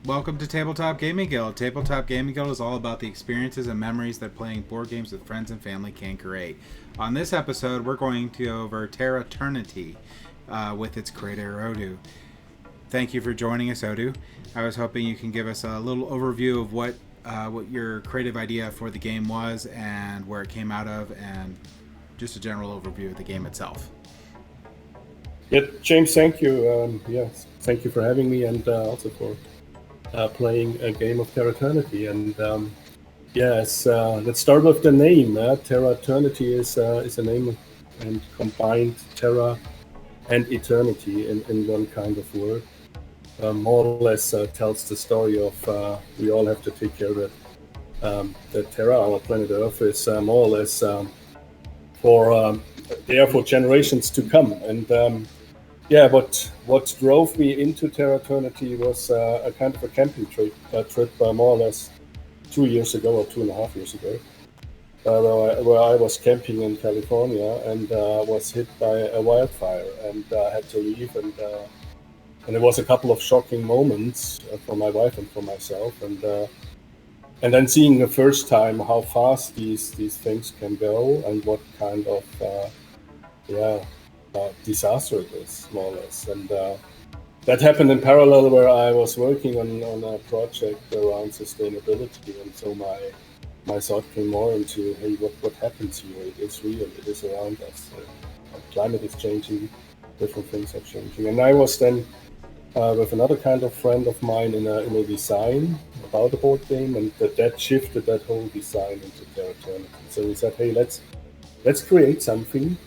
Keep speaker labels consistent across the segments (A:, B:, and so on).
A: Welcome to Tabletop Gaming Guild. Tabletop Gaming Guild is all about the experiences and memories that playing board games with friends and family can create. On this episode, we're going to go over Terraternity with its creator, Odu. Thank you for joining us, Odu. I was hoping you can give us a little overview of what your creative idea for the game was and where it came out of, and just a general overview of the game itself.
B: Yeah, James, thank you. Thank you for having me, and also for playing a game of Terraternity. And let's start with the name. Terraternity is a name and combined terra and eternity in one kind of word. More or less tells the story of we all have to take care that Terra, our planet Earth, is more or less for generations to come. And what drove me into Terraternity was a kind of a camping trip more or less 2 years ago or 2.5 years ago, where I was camping in California and was hit by a wildfire and had to leave. And there was a couple of shocking moments for my wife and for myself. And then seeing the first time how fast these things can go and what kind of disaster it is, more or less. And that happened in parallel where I was working on a project around sustainability. And so my thought came more into, hey, what happens here? It is real, it is around us. Climate is changing, different things are changing. And I was then with another kind of friend of mine in a design about a board game, and that shifted that whole design into Terraternity. So we said, hey, let's create something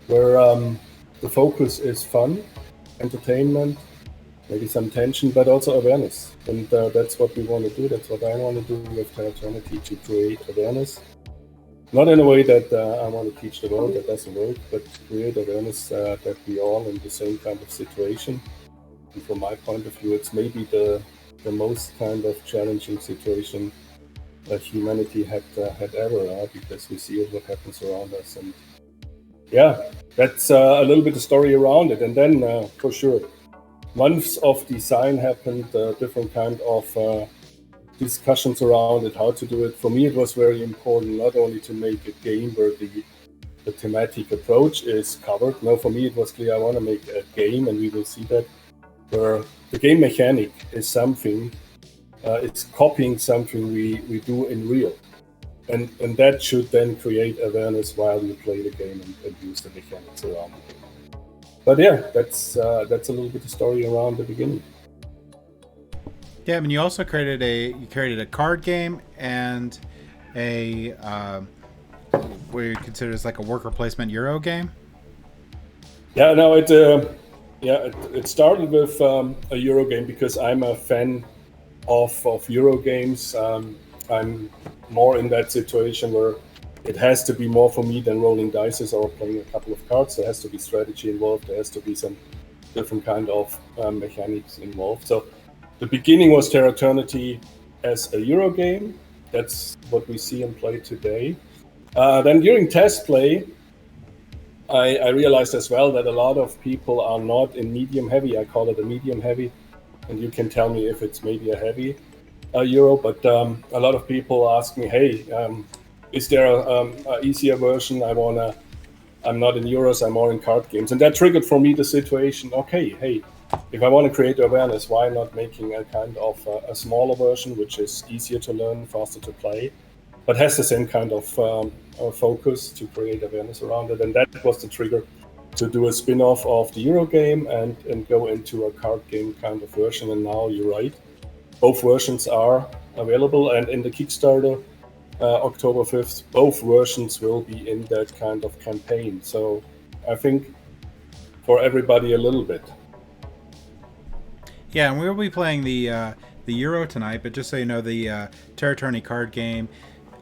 B: where the focus is fun, entertainment, maybe some tension, but also awareness. And that's what we want to do. That's what I want to do with Terraternity, to create awareness. Not in a way that I want to teach the world, that doesn't work, but create awareness that we all in the same kind of situation. And from my point of view, it's maybe the most kind of challenging situation that humanity had ever, because we see what happens around us. And that's a little bit the story around it. And then, for sure, months of design happened, different kind of discussions around it, how to do it. For me, it was very important not only to make a game where the thematic approach is covered. No, for me, it was clear I want to make a game, and we will see that, where the game mechanic is something, it's copying something we do in real. And that should then create awareness while you play the game and use the mechanics around the game. But that's a little bit of story around the beginning.
A: Yeah, I mean, you also created a card game and a what you consider as like a worker placement Euro game.
B: Yeah, no, it started with a Euro game because I'm a fan of Euro games. I'm more in that situation where it has to be more for me than rolling dice or playing a couple of cards. There has to be strategy involved. There has to be some different kind of mechanics involved. So the beginning was Terraternity as a Euro game. That's what we see and play today. Then during test play, I realized as well that a lot of people are not in medium heavy. I call it a medium heavy, and you can tell me if it's maybe a heavy Euro. But a lot of people ask me, hey, is there a easier version? I'm not in Euros, I'm more in card games. And that triggered for me the situation, okay, hey, if I want to create awareness, why not making a kind of a smaller version, which is easier to learn, faster to play, but has the same kind of focus to create awareness around it. And that was the trigger to do a spin-off of the Euro game and go into a card game kind of version. And now you're right, both versions are available, and in the Kickstarter, October 5th, both versions will be in that kind of campaign. So I think for everybody a little bit.
A: Yeah, and we'll be playing the Euro tonight, but just so you know, the Terraternity card game,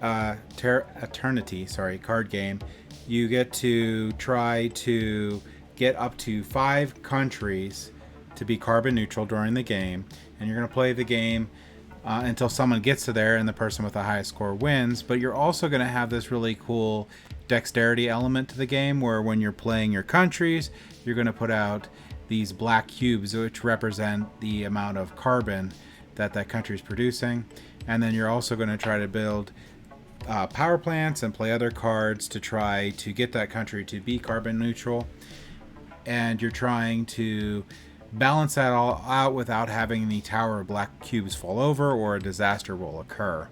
A: Terraternity card game, you get to try to get up to 5 countries to be carbon neutral during the game, and you're going to play the game until someone gets to there and the person with the highest score wins. But you're also going to have this really cool dexterity element to the game, where when you're playing your countries, you're going to put out these black cubes which represent the amount of carbon that country is producing. And then you're also going to try to build power plants and play other cards to try to get that country to be carbon neutral. And you're trying to balance that all out without having the Tower of Black Cubes fall over or a disaster will occur.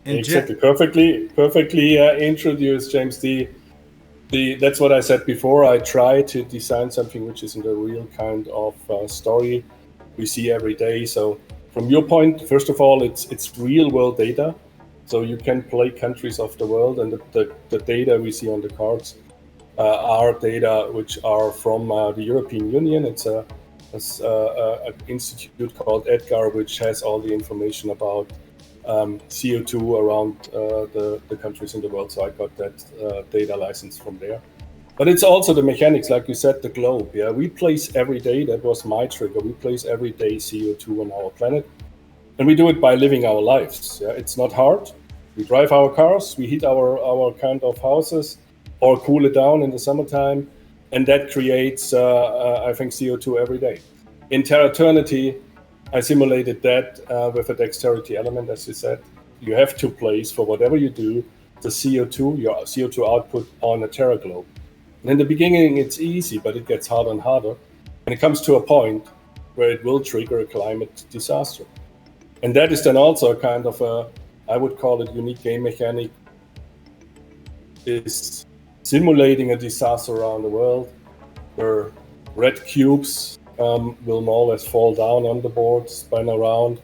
B: Exactly. Perfectly introduced, James. That's what I said before. I try to design something which isn't a real kind of story we see every day. So from your point, first of all, it's real world data. So you can play countries of the world, and the data we see on the cards are data which are from the European Union. It's an institute called EDGAR, which has all the information about CO2 around the countries in the world. So I got that data license from there. But it's also the mechanics, like you said, the globe. Yeah, we place every day. That was my trigger. We place every day CO2 on our planet, and we do it by living our lives. Yeah, it's not hard. We drive our cars. We heat our kind of houses, or cool it down in the summertime, and that creates, I think, CO2 every day. In Terraternity, I simulated that with a dexterity element, as you said. You have to place, for whatever you do, the CO2, your CO2 output on a Terra globe. And in the beginning, it's easy, but it gets harder and harder. And it comes to a point where it will trigger a climate disaster. And that is then also a kind of I would call it unique game mechanic, is simulating a disaster around the world where red cubes will more or less fall down on the board, spawn around,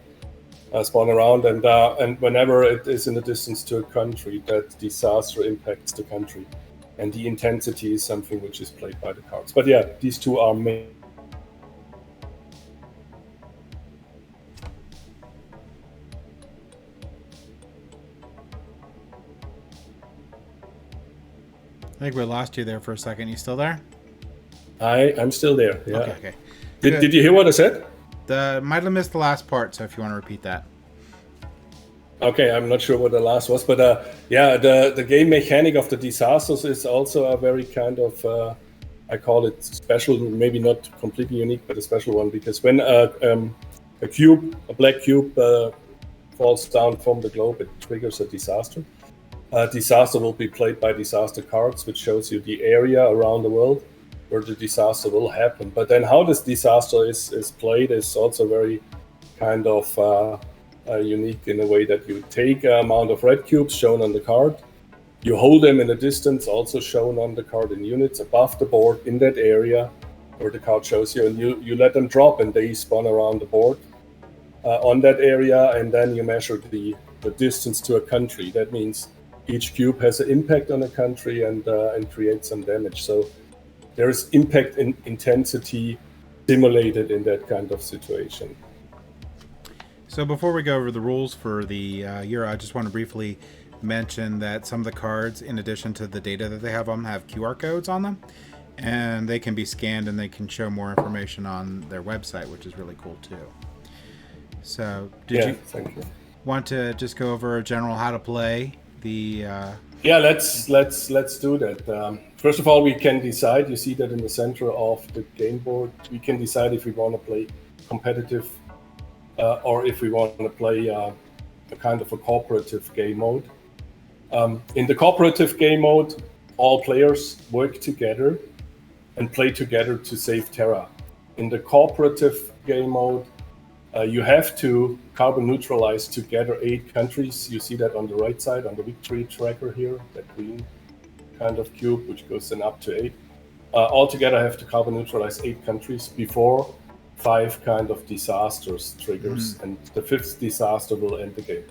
B: and whenever it is in the distance to a country, that disaster impacts the country, and the intensity is something which is played by the cards. But yeah, these two are main.
A: I think we lost you there for a second. You still there?
B: I'm still there. Yeah.
A: Okay.
B: Did you hear what I said?
A: Might have missed the last part, so if you want to repeat that.
B: Okay, I'm not sure what the last was, but yeah, the game mechanic of the disasters is also a very kind of, I call it special, maybe not completely unique, but a special one, because when a black cube falls down from the globe, it triggers a disaster. Disaster will be played by disaster cards, which shows you the area around the world where the disaster will happen. But then how this disaster is played is also very kind of unique in a way that you take an amount of red cubes shown on the card, you hold them in a distance also shown on the card in units above the board in that area where the card shows you, and you let them drop and they spawn around the board on that area, and then you measure the distance to a country. That means each cube has an impact on a country and creates some damage. So there is impact in intensity simulated in that kind of situation.
A: So before we go over the rules for the year, I just want to briefly mention that some of the cards, in addition to the data that they have on them, have QR codes on them, and they can be scanned and they can show more information on their website, which is really cool too. So
B: thank you.
A: Want to just go over a general how to play the
B: Yeah, let's do that. First of all, we can decide, you see that in the center of the game board, we can decide if we want to play competitive or if we want to play a kind of a cooperative game mode. In the cooperative game mode, all players work together and play together to save Terra. In the cooperative game mode, you have to carbon neutralize together 8 countries. You see that on the right side on the victory tracker here, that green kind of cube, which goes then up to 8. Altogether, I have to carbon neutralize 8 countries before 5 kind of disasters triggers, and the 5th disaster will end the game.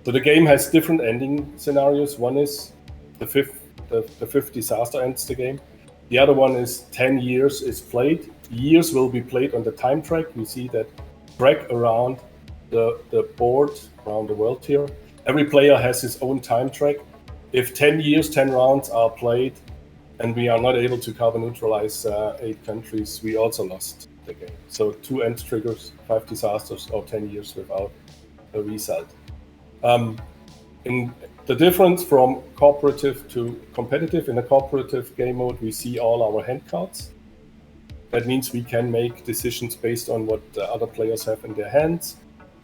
B: So the game has different ending scenarios. One is the 5th disaster ends the game. The other one is 10 years is played. Years will be played on the time track. You see that track around the board, around the world here. Every player has his own time track. If 10 years, 10 rounds are played, and we are not able to carbon neutralize 8 countries, we also lost the game. So 2 end triggers, 5 disasters, or 10 years without a result. In the difference from cooperative to competitive, in a cooperative game mode, we see all our hand cards. That means we can make decisions based on what the other players have in their hands.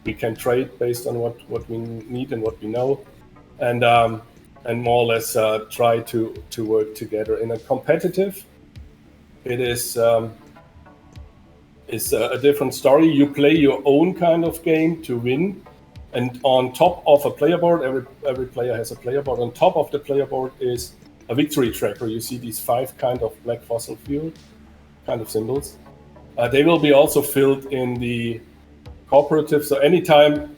B: We can trade based on what we need and what we know, and more or less try to work together. In a competitive, it is a different story. You play your own kind of game to win, and on top of a player board, every player has a player board. On top of the player board is a victory tracker. You see these 5 kind of black fossil fuel kind of symbols. They will be also filled in the cooperative. So anytime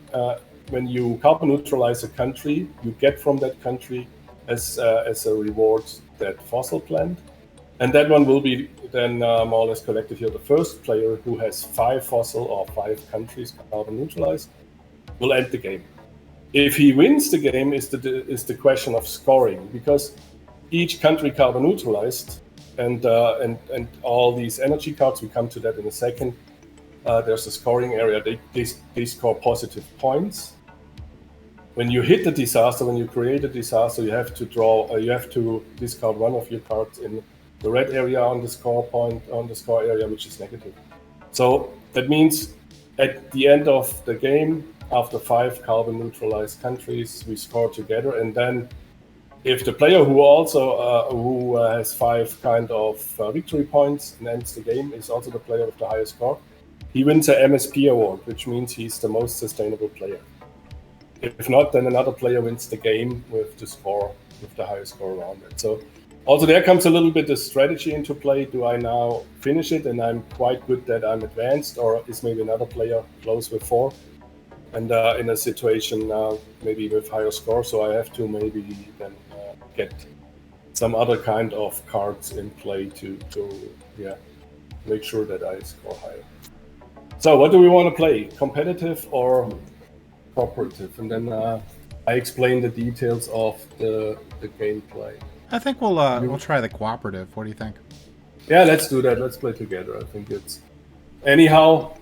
B: when you carbon neutralize a country, you get from that country as a reward that fossil plant. And that one will be then more or less collected here. The first player who has 5 fossil or 5 countries carbon neutralized will end the game. If he wins the game is the question of scoring, because each country carbon neutralized and all these energy cards, we come to that in a second. There's a scoring area. They score positive points. When you hit the disaster, when you create a disaster, you have to discard one of your cards in the red area on the score area, which is negative. So that means at the end of the game, after 5 carbon neutralized countries, we score together, and then if the player who has 5 kind of victory points and ends the game is also the player with the highest score, he wins a MSP award, which means he's the most sustainable player. If not, then another player wins the game with the highest score around it. So also there comes a little bit of strategy into play. Do I now finish it and I'm quite good that I'm advanced, or is maybe another player close with 4 and in a situation maybe with higher score, so I have to maybe then get some other kind of cards in play to make sure that I score higher. So what do we want to play, competitive or cooperative? And then I explain the details of the gameplay.
A: I think we'll try the cooperative. What do you think?
B: Yeah, let's do that. Let's play together. I think it's anyhow.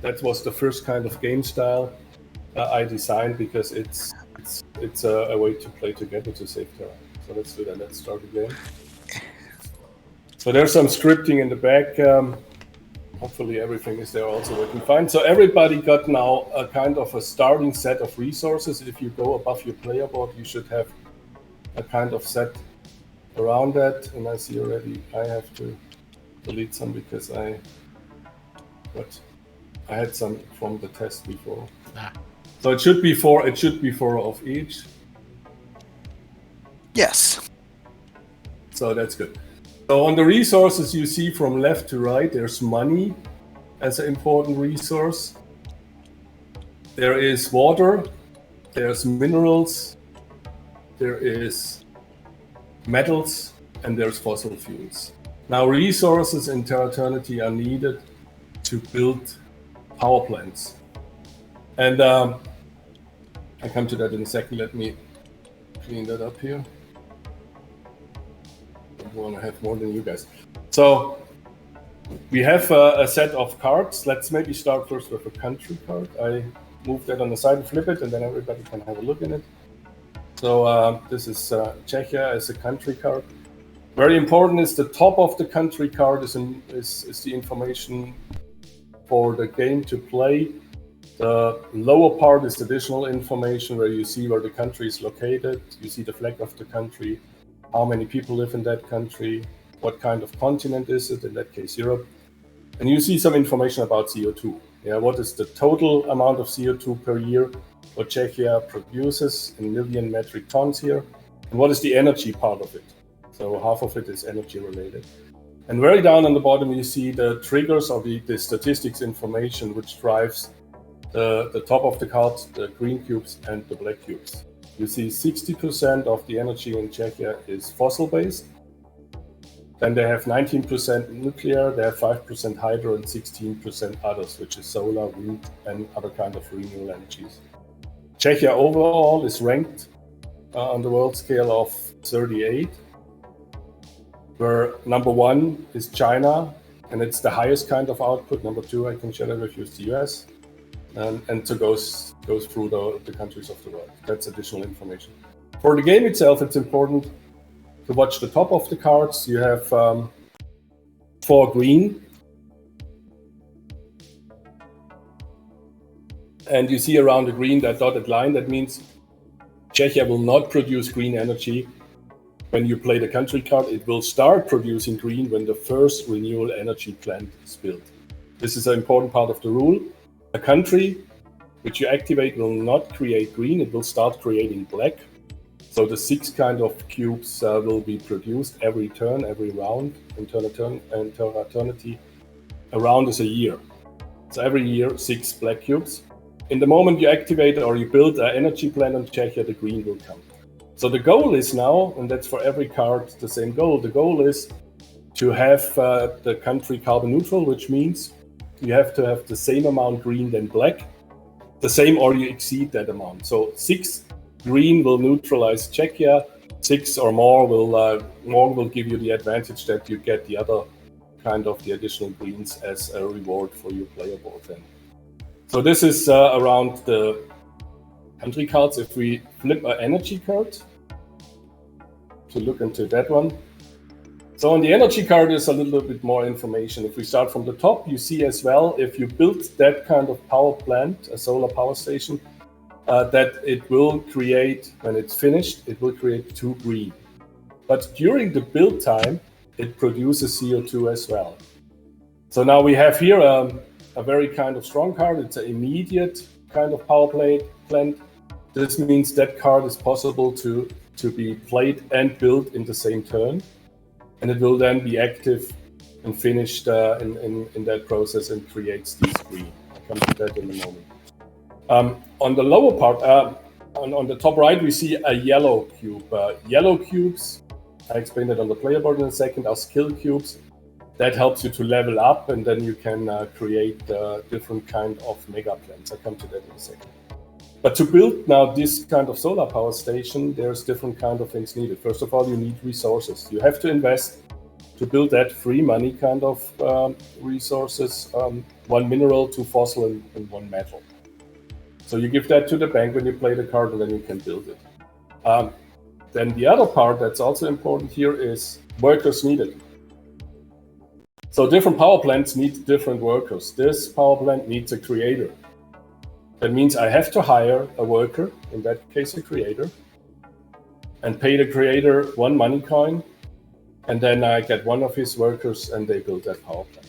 B: That was the first kind of game style I designed, because it's a way to play together to save time. So let's do that. Let's start the game. So there's some scripting in the back. Hopefully everything is there also working fine. So everybody got now a kind of a starting set of resources. If you go above your player board, you should have a kind of set around that. And I see already I have to delete some because I had some from the test before. So it should be 4. It should be 4 of each.
C: Yes.
B: So that's good. So on the resources you see from left to right, there's money as an important resource. There is water, there's minerals, there is metals, and there's fossil fuels. Now resources in Terraternity are needed to build power plants. And I come to that in a second. Let me clean that up here. I want to have more than you guys. So we have a set of cards. Let's maybe start first with a country card. I move that on the side and flip it, and then everybody can have a look in it. So this is Czechia as a country card. Very important is the top of the country card is the information for the game to play. The lower part is additional information where you see where the country is located. You see the flag of the country, how many people live in that country, what kind of continent is it, in that case Europe. And you see some information about CO2. Yeah, what is the total amount of CO2 per year what Czechia produces in million metric tons here, and what is the energy part of it. So half of it is energy related. And very down on the bottom you see the triggers or the statistics information which drives the top of the card, the green cubes and the black cubes. You see 60% of the energy in Czechia is fossil-based. Then they have 19% nuclear, they have 5% hydro and 16% others, which is solar, wind and other kind of renewable energies. Czechia overall is ranked on the world scale of 38, where number 1 is China, and it's the highest kind of output. Number 2, I can share that with you, is the US. And so goes through the countries of the world. That's additional information. For the game itself, it's important to watch the top of the cards. You have 4 green. And you see around the green, that dotted line, that means Czechia will not produce green energy when you play the country card. It will start producing green when the first renewable energy plant is built. This is an important part of the rule. A country which you activate will not create green, it will start creating black. So the 6 kind of cubes will be produced every turn, every round in Terraternity. A round is a year. So every year, 6 black cubes. In the moment you activate or you build an energy plant on Czechia, the green will come. So the goal is now, and that's for every card the same goal, the goal is to have the country carbon neutral, which means you have to have the same amount green than black, the same or you exceed that amount. So 6 green will neutralize Czechia, 6 or more will give you the advantage that you get the other kind of the additional greens as a reward for your player board. Then. So this is around the country cards. If we flip an energy card to look into that one. So on the energy card is a little bit more information. If we start from the top, you see as well, if you build that kind of power plant, a solar power station, that it will create, when it's finished, it will create 2 green. But during the build time, it produces CO2 as well. So now we have here a very kind of strong card. It's an immediate kind of power plant. This means that card is possible to be played and built in the same turn. And it will then be active and finished in that process and creates these green. I'll come to that in a moment. On the lower part, on the top right, we see a yellow cube. Yellow cubes, I explained it on the player board in a second, are skill cubes. That helps you to level up, and then you can create different kind of mega plants. I'll come to that in a second. But to build now this kind of solar power station, there's different kind of things needed. First of all, you need resources. You have to invest to build that free money kind of resources, 1 mineral, 2 fossil, and 1 metal. So you give that to the bank when you play the card, and then you can build it. Then the other part that's also important here is workers needed. So different power plants need different workers. This power plant needs a creator. That means I have to hire a worker, in that case a creator, and pay the creator 1 money coin, and then I get 1 of his workers and they build that power plant.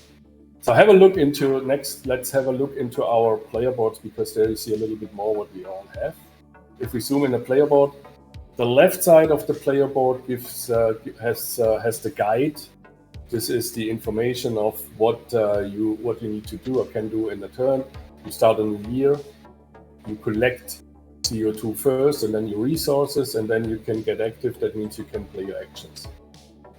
B: So have a look into let's have a look into our player boards, because there you see a little bit more what we all have. If we zoom in the player board, the left side of the player board has the guide. This is the information of what you need to do or can do in the turn. You start in the year, you collect CO2 first, and then your resources, and then you can get active. That means you can play your actions.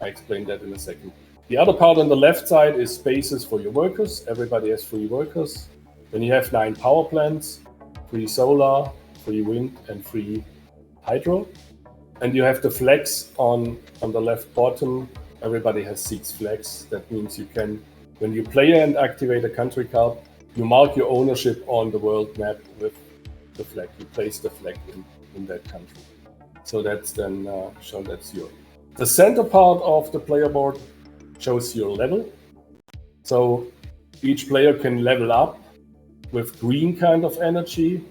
B: I explain that in a second. The other part on the left side is spaces for your workers. Everybody has free workers. Then you have 9 power plants, free solar, free wind, and free hydro. And you have the flags on the left bottom. Everybody has 6 flags. That means you can, when you play and activate a country card, you mark your ownership on the world map with the flag. You place the flag in that country. So that's then shown, that's your. The center part of the player board shows your level. So each player can level up with green kind of energy.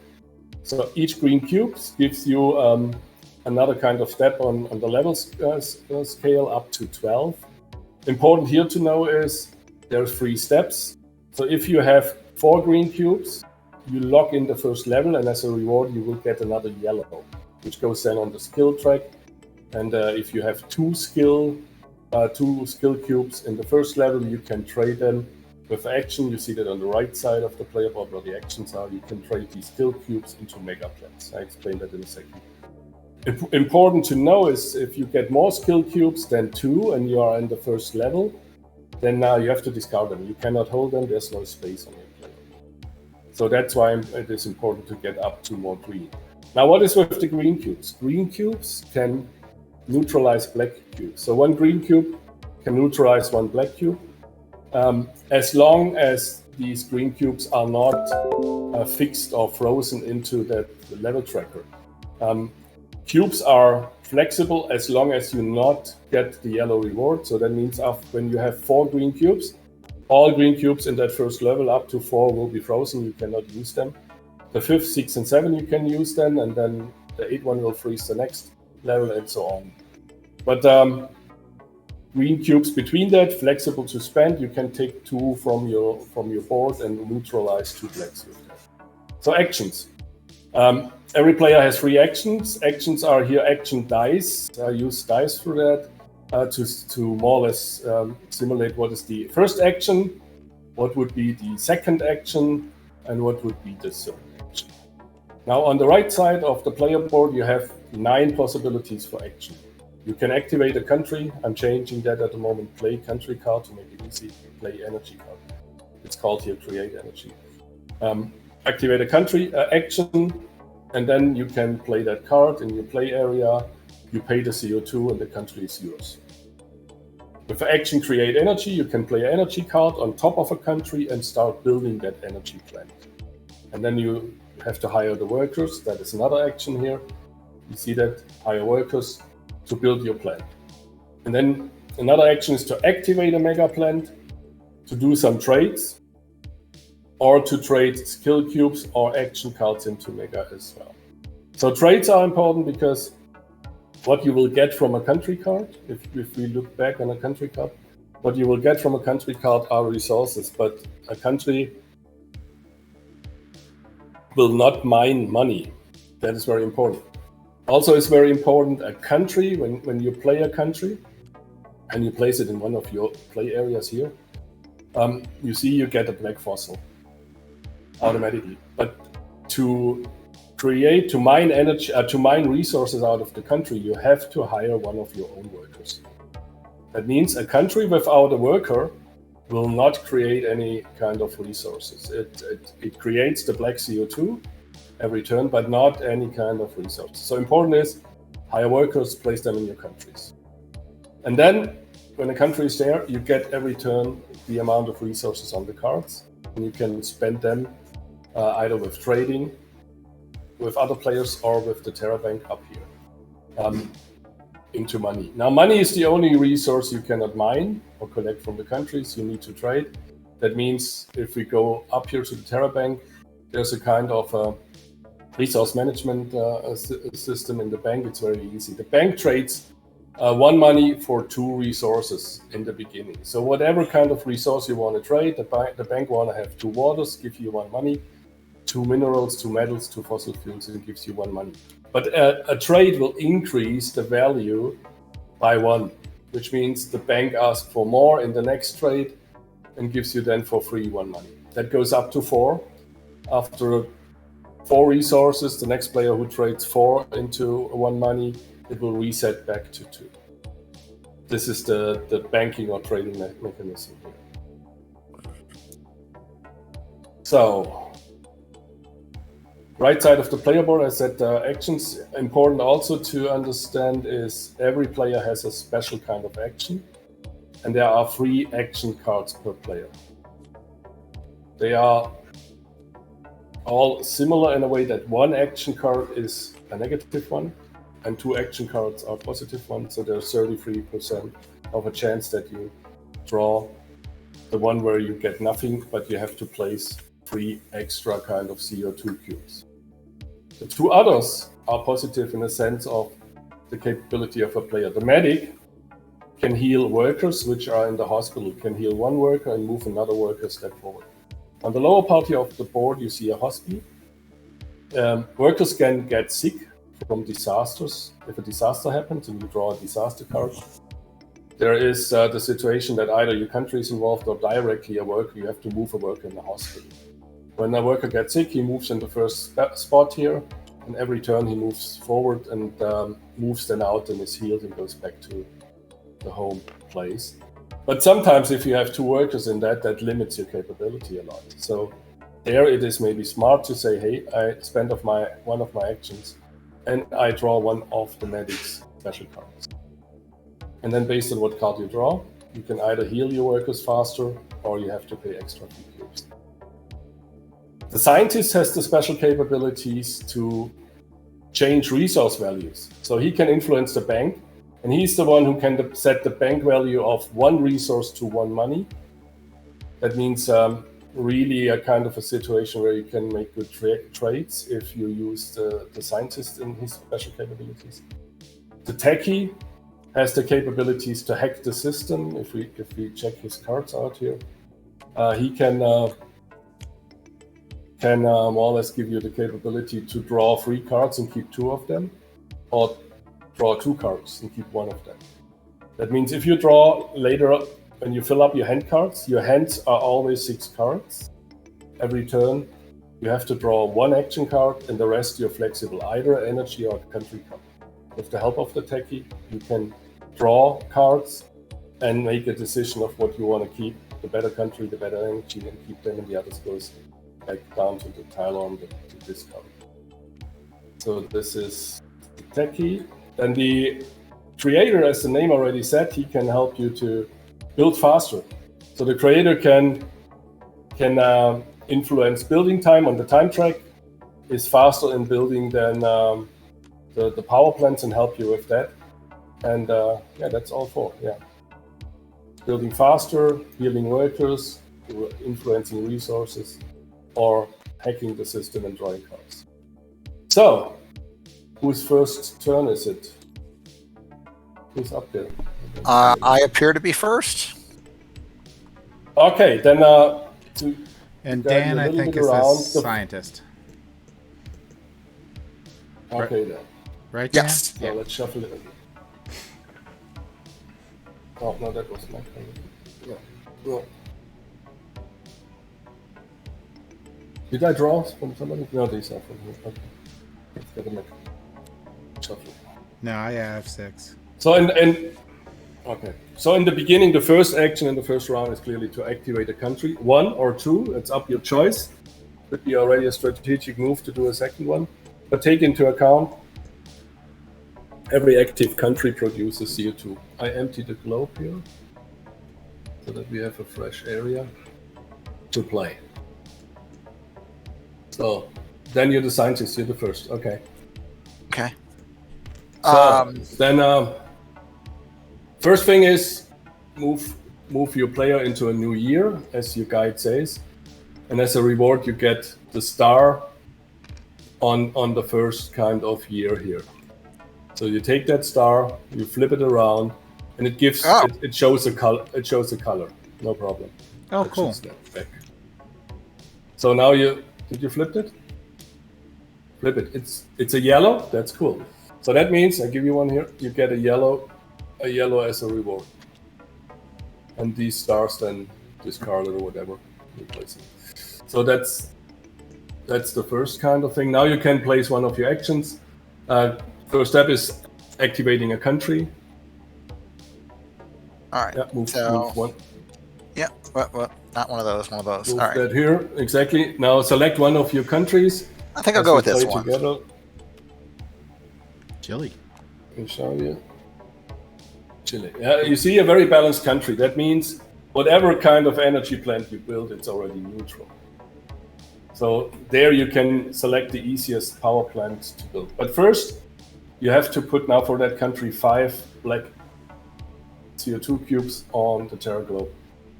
B: So each green cube gives you another kind of step on the level scale up to 12. Important here to know is there's 3 steps. So if you have 4 green cubes, you lock in the first level, and as a reward you will get another yellow, which goes then on the skill track. And if you have 2 skill cubes in the first level, you can trade them with action. You see that on the right side of the player board where the actions are. You can trade these skill cubes into mega plants. I explain that in a second. Important to know is if you get more skill cubes than 2 and you are in the first level, then you have to discard them. You cannot hold them. There's no space on your player. So that's why it is important to get up to more green. Now, what is with the green cubes? Green cubes can neutralize black cubes. So 1 green cube can neutralize 1 black cube, as long as these green cubes are not fixed or frozen into the level tracker. Cubes are flexible as long as you not get the yellow reward. So that means when you have 4 green cubes, all green cubes in that first level up to 4 will be frozen. You cannot use them. The 5th, 6th, and 7 you can use then, and then the 8th one will freeze the next level, and so on. But green cubes between that, flexible to spend. You can take 2 from your board and neutralize 2 blacks with that. So actions. Every player has 3 actions. Actions are here action dice. I use dice for that to more or less simulate what is the first action, what would be the second action, and what would be the third action. Now on the right side of the player board, you have 9 possibilities for action. You can activate a country. I'm changing that at the moment. Play country card to make it easy. Play energy card. It's called here create energy. Activate a country action, and then you can play that card in your play area. You pay the CO2 and the country is yours. With action create energy, you can play an energy card on top of a country and start building that energy plant. And then you have to hire the workers. That is another action here. You see that, hire workers to build your plant. And then another action is to activate a mega plant, to do some trades, or to trade skill cubes or action cards into mega as well. So trades are important because what you will get from a country card, if we look back on a country card, what you will get from a country card are resources, but a country will not mine money. That is very important. Also, it's very important, a country, when you play a country and you place it in one of your play areas here, you see you get a black fossil automatically. But to mine energy, to mine resources out of the country, you have to hire one of your own workers. That means a country without a worker will not create any kind of resources. It creates the black CO2 every turn, but not any kind of resources. So important is hire workers, place them in your countries. And then when a country is there, you get every turn the amount of resources on the cards, and you can spend them either with trading with other players or with the TerraBank up here into money. Now, money is the only resource you cannot mine or collect from the countries. You need to trade. That means if we go up here to the TerraBank, there's a kind of resource management system in the bank. It's very easy. The bank trades 1 money for 2 resources in the beginning. So whatever kind of resource you want to trade, the bank want to have 2 waters, give you 1 money, 2 minerals, 2 metals, 2 fossil fuels, and gives you 1 money. But a trade will increase the value by 1, which means the bank asks for more in the next trade and gives you then for free 1 money. That goes up to 4. After 4 resources, the next player who trades 4 into 1 money, it will reset back to 2. This is the banking or trading mechanism here. So, right side of the player board, I said actions. Important also to understand is every player has a special kind of action, and there are 3 action cards per player. They are all similar in a way that 1 action card is a negative one and 2 action cards are positive ones. So there's 33% of a chance that you draw the one where you get nothing, but you have to place 3 extra kind of CO2 cubes. The 2 others are positive in the sense of the capability of a player. The medic can heal workers which are in the hospital, can heal 1 worker and move another worker a step forward. On the lower part of the board, you see a hospital. Workers can get sick from disasters. If a disaster happens and you draw a disaster card, there is the situation that either your country is involved or directly a worker, you have to move a worker in the hospital. When a worker gets sick, he moves in the first spot here, and every turn he moves forward and moves then out and is healed and goes back to the home place. But sometimes if you have 2 workers in that limits your capability a lot. So there it is maybe smart to say, hey, I spend one of my actions and I draw 1 of the medic's special cards. And then based on what card you draw, you can either heal your workers faster or you have to pay extra cubes. The scientist has the special capabilities to change resource values. So he can influence the bank, and he's the one who can set the bank value of 1 resource to 1 money. That means really a kind of a situation where you can make good trades if you use the scientist in his special capabilities. The techie has the capabilities to hack the system. If we check his cards out here, he can more or less give you the capability to draw 3 cards and keep 2 of them, or draw 2 cards and keep 1 of them. That means if you draw later, when you fill up your hand cards, your hands are always 6 cards. Every turn, you have to draw 1 action card, and the rest you're flexible, either energy or country card. With the help of the techie, you can draw cards and make a decision of what you want to keep. The better country, the better energy, and keep them, and the others goes back down to the tile on the discard. So this is the techie. And the creator, as the name already said, he can help you to build faster. So the creator can influence building time on the time track, is faster in building than the power plants, and help you with that. And that's all for building faster, healing workers, influencing resources, or hacking the system and drawing cards. So, whose first turn is it? Who's up there?
C: I appear to be first.
B: Okay, then.
A: And Dan, I think, is the scientist.
B: Okay, then.
A: Right, Dan?
C: Yes.
B: So let's shuffle it. Oh, no, that was my turn. No. Did I draw from somebody? No, these are from here. Okay. Let's get them shuffle.
A: No, I have 6.
B: So in the beginning, the first action in the first round is clearly to activate a country. 1 or 2, it's up your choice. Could be already a strategic move to do a second one. But take into account, every active country produces CO2. I empty the globe here, so that we have a fresh area to play. So, then you're the scientist, you're the first. Okay.
C: Okay.
B: So, then, first thing is, move your player into a new year, as your guide says. And as a reward, you get the star on the first kind of year here. So you take that star, you flip it around, and it gives it shows a color. It shows a color. No problem.
A: Oh,
B: Let's
A: cool.
B: just snap back. So now did you flip it? Flip it. It's a yellow. That's cool. So that means I give you one here. You get a yellow as a reward. And these stars then discard it or whatever, replace it. So that's the first kind of thing. Now you can place one of your actions. First step is activating a country.
C: All right.
B: Yeah, move one.
C: Yeah. What? Not one of those. One of those.
B: Move
C: All right.
B: that here. Exactly. Now select one of your countries.
C: I think I'll go with this one.
B: Together.
A: Chile.
B: I'll show you. Chile. Yeah, you see a very balanced country. That means whatever kind of energy plant you build, it's already neutral. So there you can select the easiest power plant to build. But first, you have to put now for that country 5 black CO2 cubes on the Terra globe.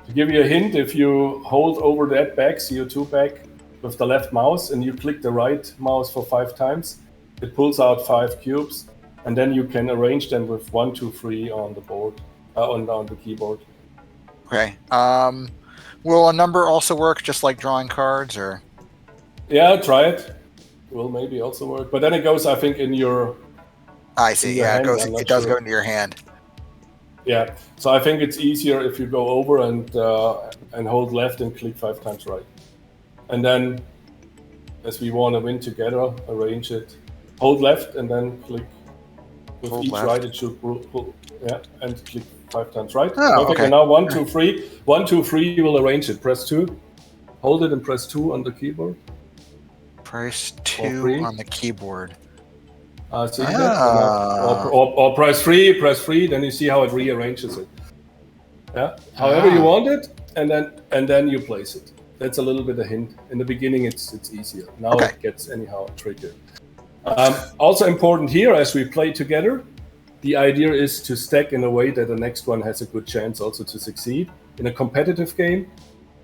B: To give you a hint, if you hold over that bag, CO2 bag, with the left mouse and you click the right mouse for 5 times, it pulls out 5 cubes, and then you can arrange them with 1, 2, 3 on the board, on the keyboard.
C: Okay. Will a number also work, just like drawing cards, or?
B: Yeah, try it. Will maybe also work, but then it goes, I think, in your.
C: I see. Yeah,
B: hand,
C: it does go into your hand.
B: Yeah, so I think it's easier if you go over and hold left and click 5 times right, and then, as we want to win together, arrange it. Hold left and then click. With
C: Hold
B: each
C: left.
B: right, it should pull, and click 5 times right.
C: Oh,
B: Perfect.
C: okay.
B: And now 1, 2, 3. 1, 2, 3. You will arrange it. Press 2. Hold it and press 2 on the keyboard.
C: Press
B: Or
C: 2
B: 3.
C: on the keyboard.
B: See that? Or press 3. Press 3. Then you see how it rearranges it. Yeah. However you want it, and then you place it. That's a little bit of a hint. In the beginning, it's easier. Now it gets anyhow trickier. Also important here, as we play together, the idea is to stack in a way that the next one has a good chance also to succeed. In a competitive game,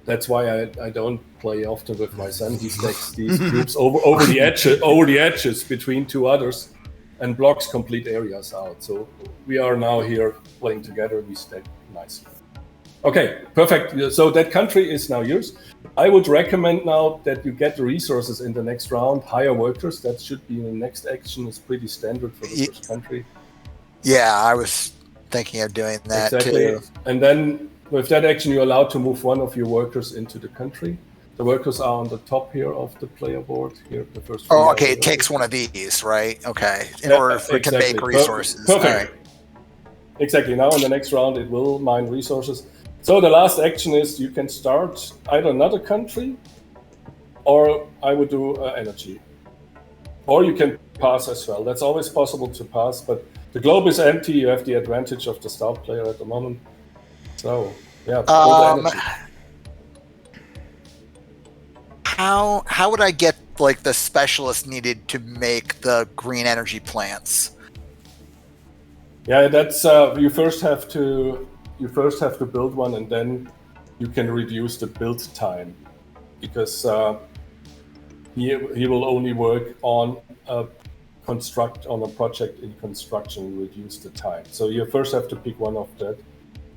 B: that's why I don't play often with my son. He stacks these cubes over the edges between two others, and blocks complete areas out. So we are now here playing together. We stack nicely. Okay, perfect. So that country is now yours. I would recommend now that you get the resources in the next round. Hire workers. That should be in the next action. It's pretty standard for the first country.
C: Yeah, I was thinking of doing that too.
B: And then with that action, you're allowed to move one of your workers into the country. The workers are on the top here of the player board. Here, the first.
C: Oh, okay. It takes one of these, right? Okay. In order for it to make resources.
B: Perfect. Right. Exactly. Now in the next round, it will mine resources. So the last action is you can start either another country, or I would do energy. Or you can pass as well. That's always possible to pass, but the globe is empty. You have the advantage of the start player at the moment. So, yeah.
C: How would I get like the specialist needed to make the green energy plants?
B: Yeah, that's you first have to build one, and then you can reduce the build time, because he will only work on a project in construction and reduce the time. So you first have to pick one of the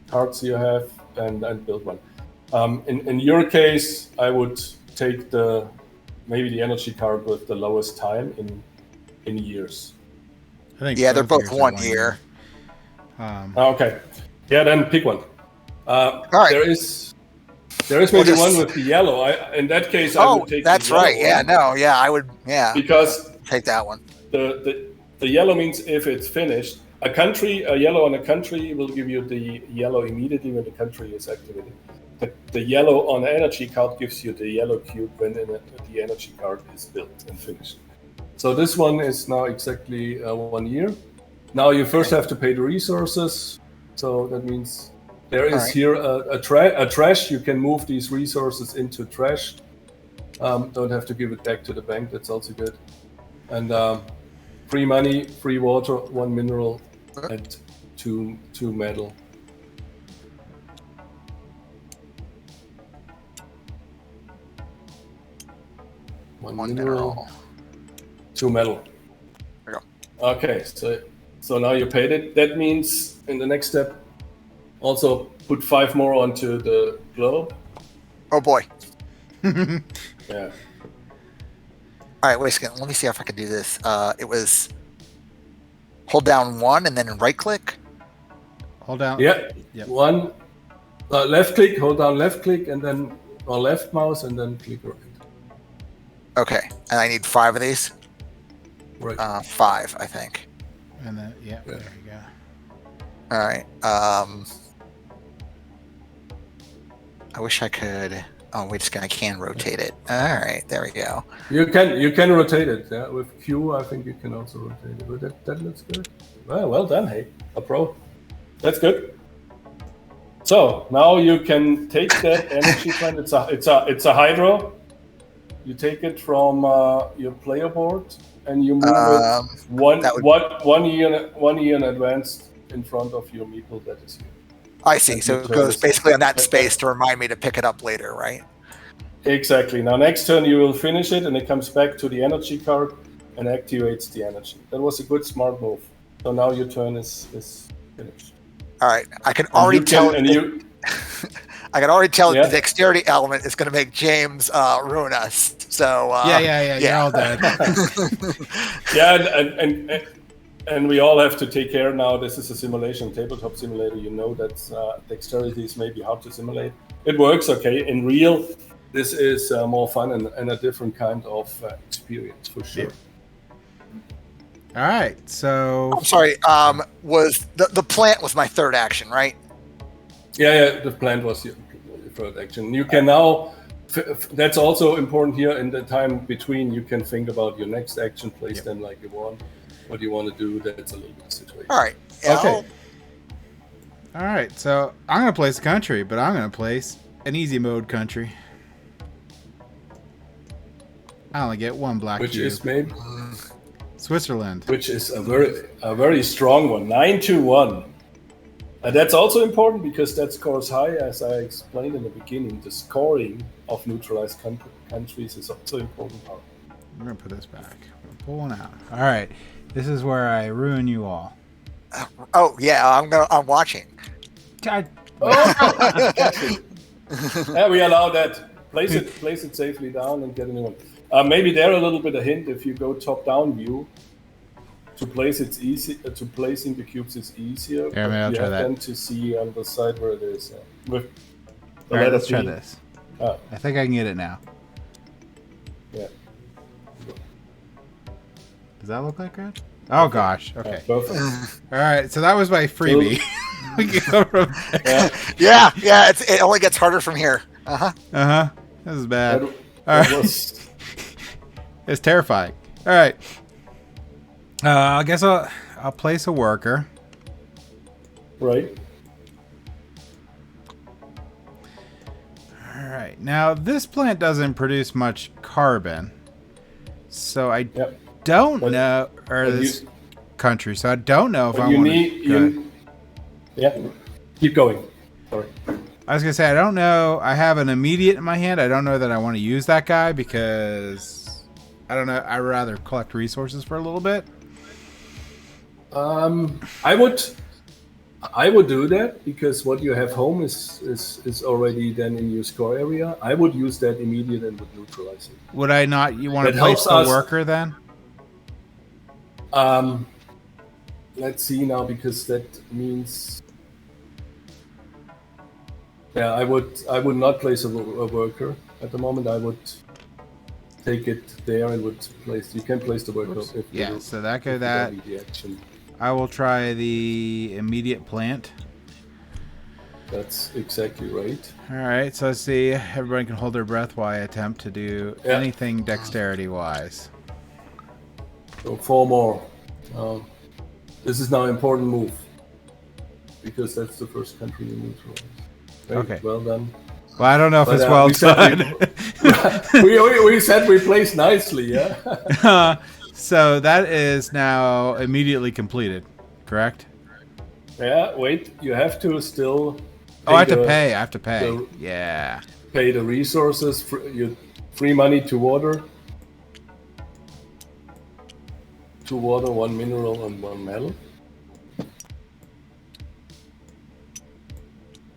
B: cards you have and build one. In your case, I would take maybe the energy card with the lowest time in years.
A: I think
C: they're both 1 year.
B: Okay. Yeah, then pick one.
C: All right.
B: There is maybe one with the yellow. In that case, I would take
C: that's
B: the yellow
C: right. Yeah,
B: one.
C: no, yeah, I would. Yeah,
B: because
C: take that one.
B: The yellow means if it's finished, a yellow on a country will give you the yellow immediately when the country is activated. The yellow on an energy card gives you the yellow cube when the energy card is built and finished. So this one is now exactly 1 year. Now you first have to pay the resources. So that means there is here a trash. You can move these resources into trash. Don't have to give it back to the bank. That's also good. And free money, free water, 1 mineral, and two metal. One mineral, 2 metal.
C: There we
B: go. Okay, so now you paid it. That means in the next step, also put 5 more onto the globe.
C: Oh boy.
B: Yeah.
C: All right, wait a second. Let me see if I can do this. It was hold down 1 and then right click.
A: Hold down.
B: Yeah. Yep. 1 left click, hold down left click, and then left mouse, and then click right.
C: Okay, and I need 5 of these.
B: Right.
C: 5, I think.
A: And then there you go.
C: All right. I wish I could. Oh, I can rotate it. All right, there we go.
B: You can rotate it. Yeah, with Q, I think you can also rotate it. But that looks good. Well done, hey, a pro. That's good. So now you can take that energy plant. It's a hydro. You take it from your player board and you move it one year in advance in front of your meeple that is here.
C: I see. So it goes basically on that space to remind me to pick it up later, right?
B: Exactly. Now next turn you will finish it and it comes back to the energy card and activates the energy. That was a good smart move. So now your turn is finished.
C: All right. I can already tell. I can already tell the dexterity element is going to make James ruin us. So
A: yeah, you're all dead.
B: Yeah, and we all have to take care now. This is a simulation, tabletop simulator. You know that dexterity is maybe hard to simulate. It works okay. In real, this is more fun and a different kind of experience for sure.
A: Yeah. All right, so
C: I'm sorry. Was the plant was my third action, right?
B: Yeah. The plant was your third action. You can now. That's also important here. In the time between, you can think about your next action. Place them like you want. What do you want to do? That's a little bit situation.
C: All right. Yeah,
B: okay.
A: All right. So I'm gonna place a country, but I'm gonna place an easy mode country. I only get 1 black cube.
B: Which is maybe
A: Switzerland.
B: Which is a very strong one. 9-1. And that's also important because that scores high, as I explained in the beginning. The scoring of neutralized countries is also important part.
A: I'm going to put this back. We're pulling out. All right. This is where I ruin you all.
C: Oh, yeah, I'm watching.
A: God.
B: Yeah, we allow that. Place it safely down and get a new one. Maybe there a little bit of hint. If you go top-down view, to place it's easy. To placing the cubes is easier.
A: Yeah, maybe I'll
B: you
A: try
B: have
A: that.
B: then to see on the side where it is. With the
A: All right,
B: letter
A: let's try
B: P.
A: this. I think I can get it now.
B: Yeah.
A: Does that look like red? Oh gosh. Okay.
B: Perfect.
A: All right. So that was my freebie. We can go from there.
C: Yeah. It only gets harder from here.
A: This is bad. All
B: That
A: right.
B: was,
A: It's terrifying. All right. I guess I'll place a worker.
B: right.
A: All right. Now this plant doesn't produce much carbon, so I don't know, or this country. So I don't know if I want to.
B: Yeah. Keep going. Sorry.
A: I was gonna say I don't know. I have an immediate in my hand. I don't know that I want to use that guy because I don't know. I'd rather collect resources for a little bit.
B: I would do that because what you have home is already then in your score area. I would use that immediate and would neutralize it.
A: Would I not? You want to
B: That
A: place
B: helps
A: the
B: us.
A: worker then?
B: Let's see now because that means. Yeah, I would not place a worker at the moment. I would take it there and would place. You can place the worker. If
A: Yeah.
B: you,
A: So that go
B: if
A: that.
B: you don't need the action.
A: I will try the immediate plant.
B: That's exactly right.
A: All right. So let's see. Everybody can hold their breath while I attempt to do anything dexterity wise.
B: So 4 more. This is now an important move because that's the first country you neutralize. Right,
A: Okay.
B: Well done.
A: Well, I don't know if it's well done.
B: We said we placed nicely, yeah.
A: So that is now immediately completed, correct?
B: Yeah. Wait, you have to still.
A: I have to pay. I have to pay. Yeah.
B: Pay the resources. Free money to water. 2 water, 1 mineral, and 1 metal.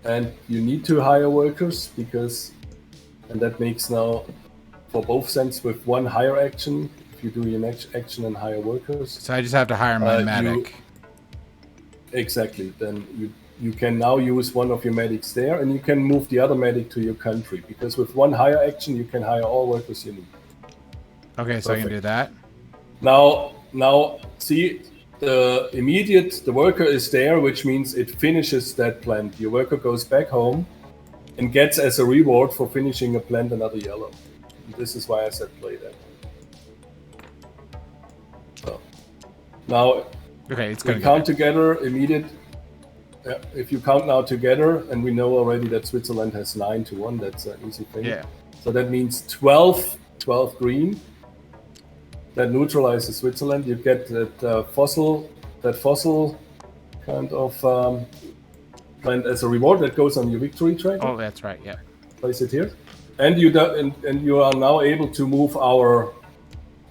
B: And you need to hire workers and that makes now for both sense with 1 higher action. If you do your next action and hire workers.
A: So I just have to hire my medic.
B: Exactly. Then you can now use one of your medics there, and you can move the other medic to your country because with 1 higher action you can hire all workers you need.
A: Okay, so I can do that.
B: Now see. The worker is there, which means it finishes that plant. Your worker goes back home and gets as a reward for finishing a plant another yellow. And this is why I said play that. So now
A: it's going
B: to count together immediate. Yeah, if you count now together, and we know already that Switzerland has 9-1, that's an easy thing.
A: Yeah.
B: So that means 12 green. That neutralizes Switzerland. You get that fossil kind of plant as a reward that goes on your victory tracker.
A: Oh, that's right. Yeah.
B: Place it here, and you are now able to move our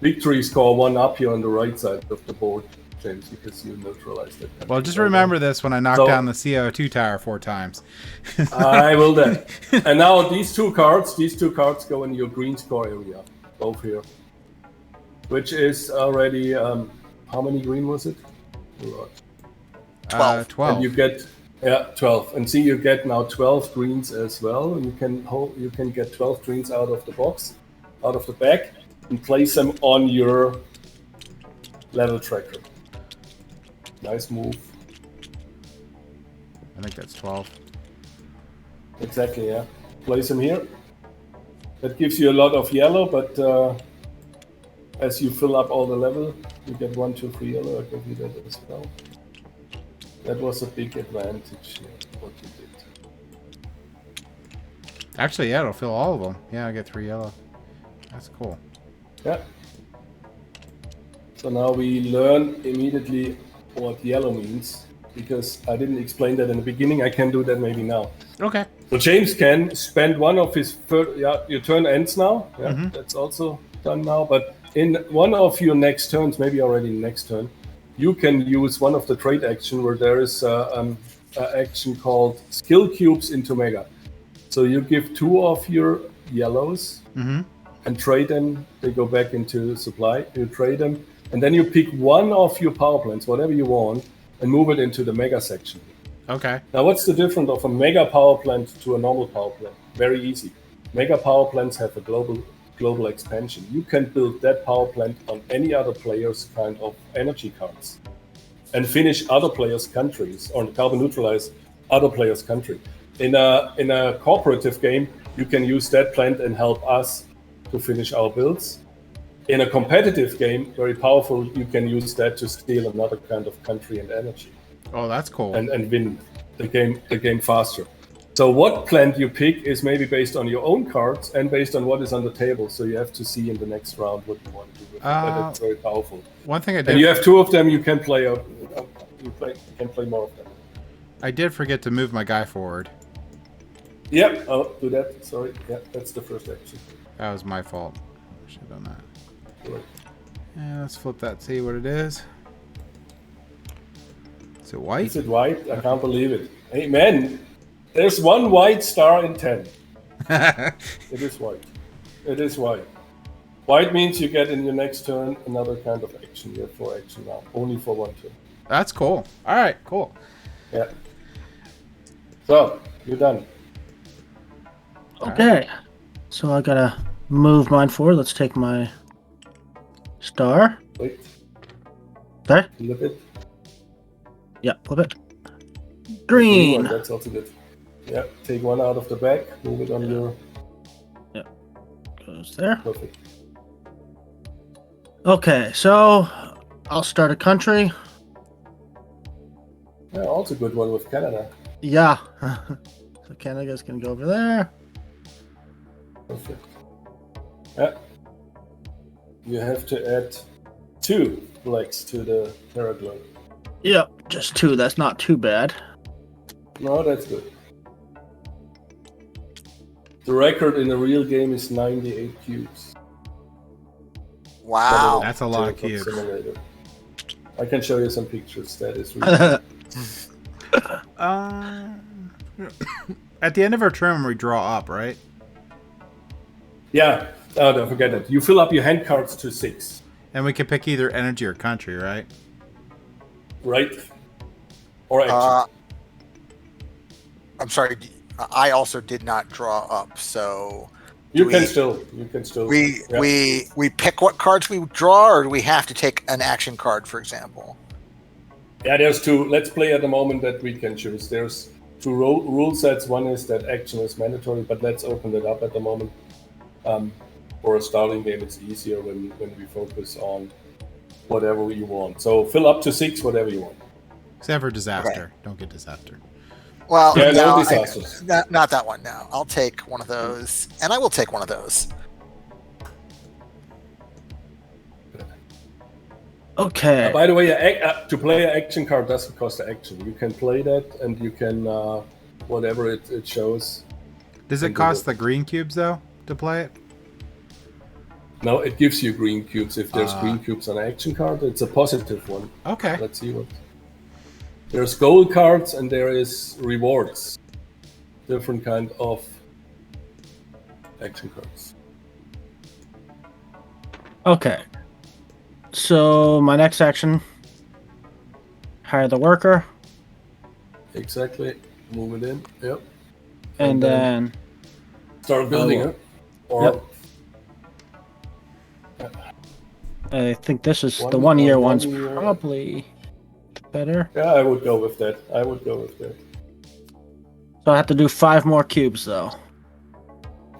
B: victory score 1 up here on the right side of the board, James, because you neutralized it.
A: Well, just remember this when I knock down the CO2 tower 4 times.
B: I will then. And now these two cards go in your green score area, both here. Which is already, how many green was it?
C: 12.
A: 12.
B: And you get, 12. And see, you get now 12 greens as well. And you can get 12 greens out of the box, out of the bag, and place them on your level tracker. Nice move.
A: I think that's 12.
B: Exactly, yeah. Place them here. That gives you a lot of yellow, but as you fill up all the level, you get 1, 2, 3 yellow. I'll give you that as well. That was a big advantage, what you did.
A: Actually, yeah, it'll fill all of them. Yeah, I get 3 yellow. That's cool.
B: Yeah. So now we learn immediately what yellow means. because I didn't explain that in the beginning. I can do that maybe now.
A: Okay.
B: So James can spend one of his your turn ends now. Yeah, that's also done now. But in one of your next turns, maybe already next turn, you can use one of the trade action where there is an action called skill cubes into mega. So you give 2 of your yellows and trade them. They go back into supply. You trade them, and then you pick one of your power plants, whatever you want, and move it into the mega section.
A: Okay.
B: Now, what's the difference of a mega power plant to a normal power plant? Very easy. Mega power plants have a global expansion. You can build that power plant on any other player's kind of energy cards and finish other players' countries or carbon neutralize other players' country. In a cooperative game, you can use that plant and help us to finish our builds. In a competitive game, very powerful, you can use that to steal another kind of country and energy.
A: Oh, that's cool.
B: And win the game faster. So what plant you pick is maybe based on your own cards and based on what is on the table. So you have to see in the next round what you want to do with it. But it's very powerful.
A: One thing I did.
B: And you have 2 of them. You can play more of them.
A: I did forget to move my guy forward.
B: Yeah. Oh, do that. Sorry. Yeah, that's the first action.
A: That was my fault. I should have done that.
B: Right.
A: Yeah, let's flip that. See what it is. Is it white?
B: Is it white? I can't believe it. Hey, man, there's 1 white star in 10. It is white. It is white. White means you get in your next turn another kind of action. You have 4 action now, only for 1 turn.
A: That's cool. All right, cool.
B: Yeah. So, you're done.
D: Okay. So I gotta move mine forward. Let's take my star.
B: Wait.
D: There?
B: Flip it.
D: Yeah, flip it. Green.
B: That's also good. Yeah, take 1 out of the back, move it on your...
D: Yeah, goes there.
B: Perfect.
D: Okay, so I'll start a country.
B: Yeah, also good one with Canada.
D: Yeah. So Canada's gonna go over there.
B: Perfect. Yeah. You have to add 2 blacks to the Terra globe.
D: Yep, just 2. That's not too bad.
B: No, that's good. The record in a real game is 98 cubes.
C: Wow.
A: That's a lot of cubes.
B: Simulator. I can show you some pictures. That is really
A: At the end of our turn, we draw up, right?
B: Yeah. Oh, don't forget that. You fill up your hand cards to 6.
A: And we can pick either energy or country, right?
B: Right. Or action.
C: I'm sorry. I also did not draw up, so
B: You can still.
C: We pick what cards we draw, or do we have to take an action card, for example?
B: Yeah, there's 2. Let's play at the moment that we can choose. There's 2 rule sets. One is that action is mandatory, but let's open it up at the moment. For a starting game, it's easier when we focus on whatever you want. So fill up to 6, whatever you want.
A: Except for disaster.
C: Okay.
A: Don't get disaster.
C: Well,
B: Yeah,
C: no,
B: no disasters.
C: not that one. No, I'll take one of those, and I will take one of those.
D: Okay.
B: By the way, to play an action card doesn't cost an action. You can play that, and you can whatever it shows.
A: Does it cost the green cubes though to play it?
B: No, it gives you green cubes. If there's green cubes on an action card, it's a positive one.
A: Okay.
B: Let's see what. There's gold cards and there is rewards. Different kind of action cards.
D: Okay. So my next action, hire the worker.
B: Exactly. Move it in. Yep.
D: And then
B: start building it. Or
D: I think this is the 1 year one's probably better.
B: Yeah, I would go with that.
D: So I have to do 5 more cubes though.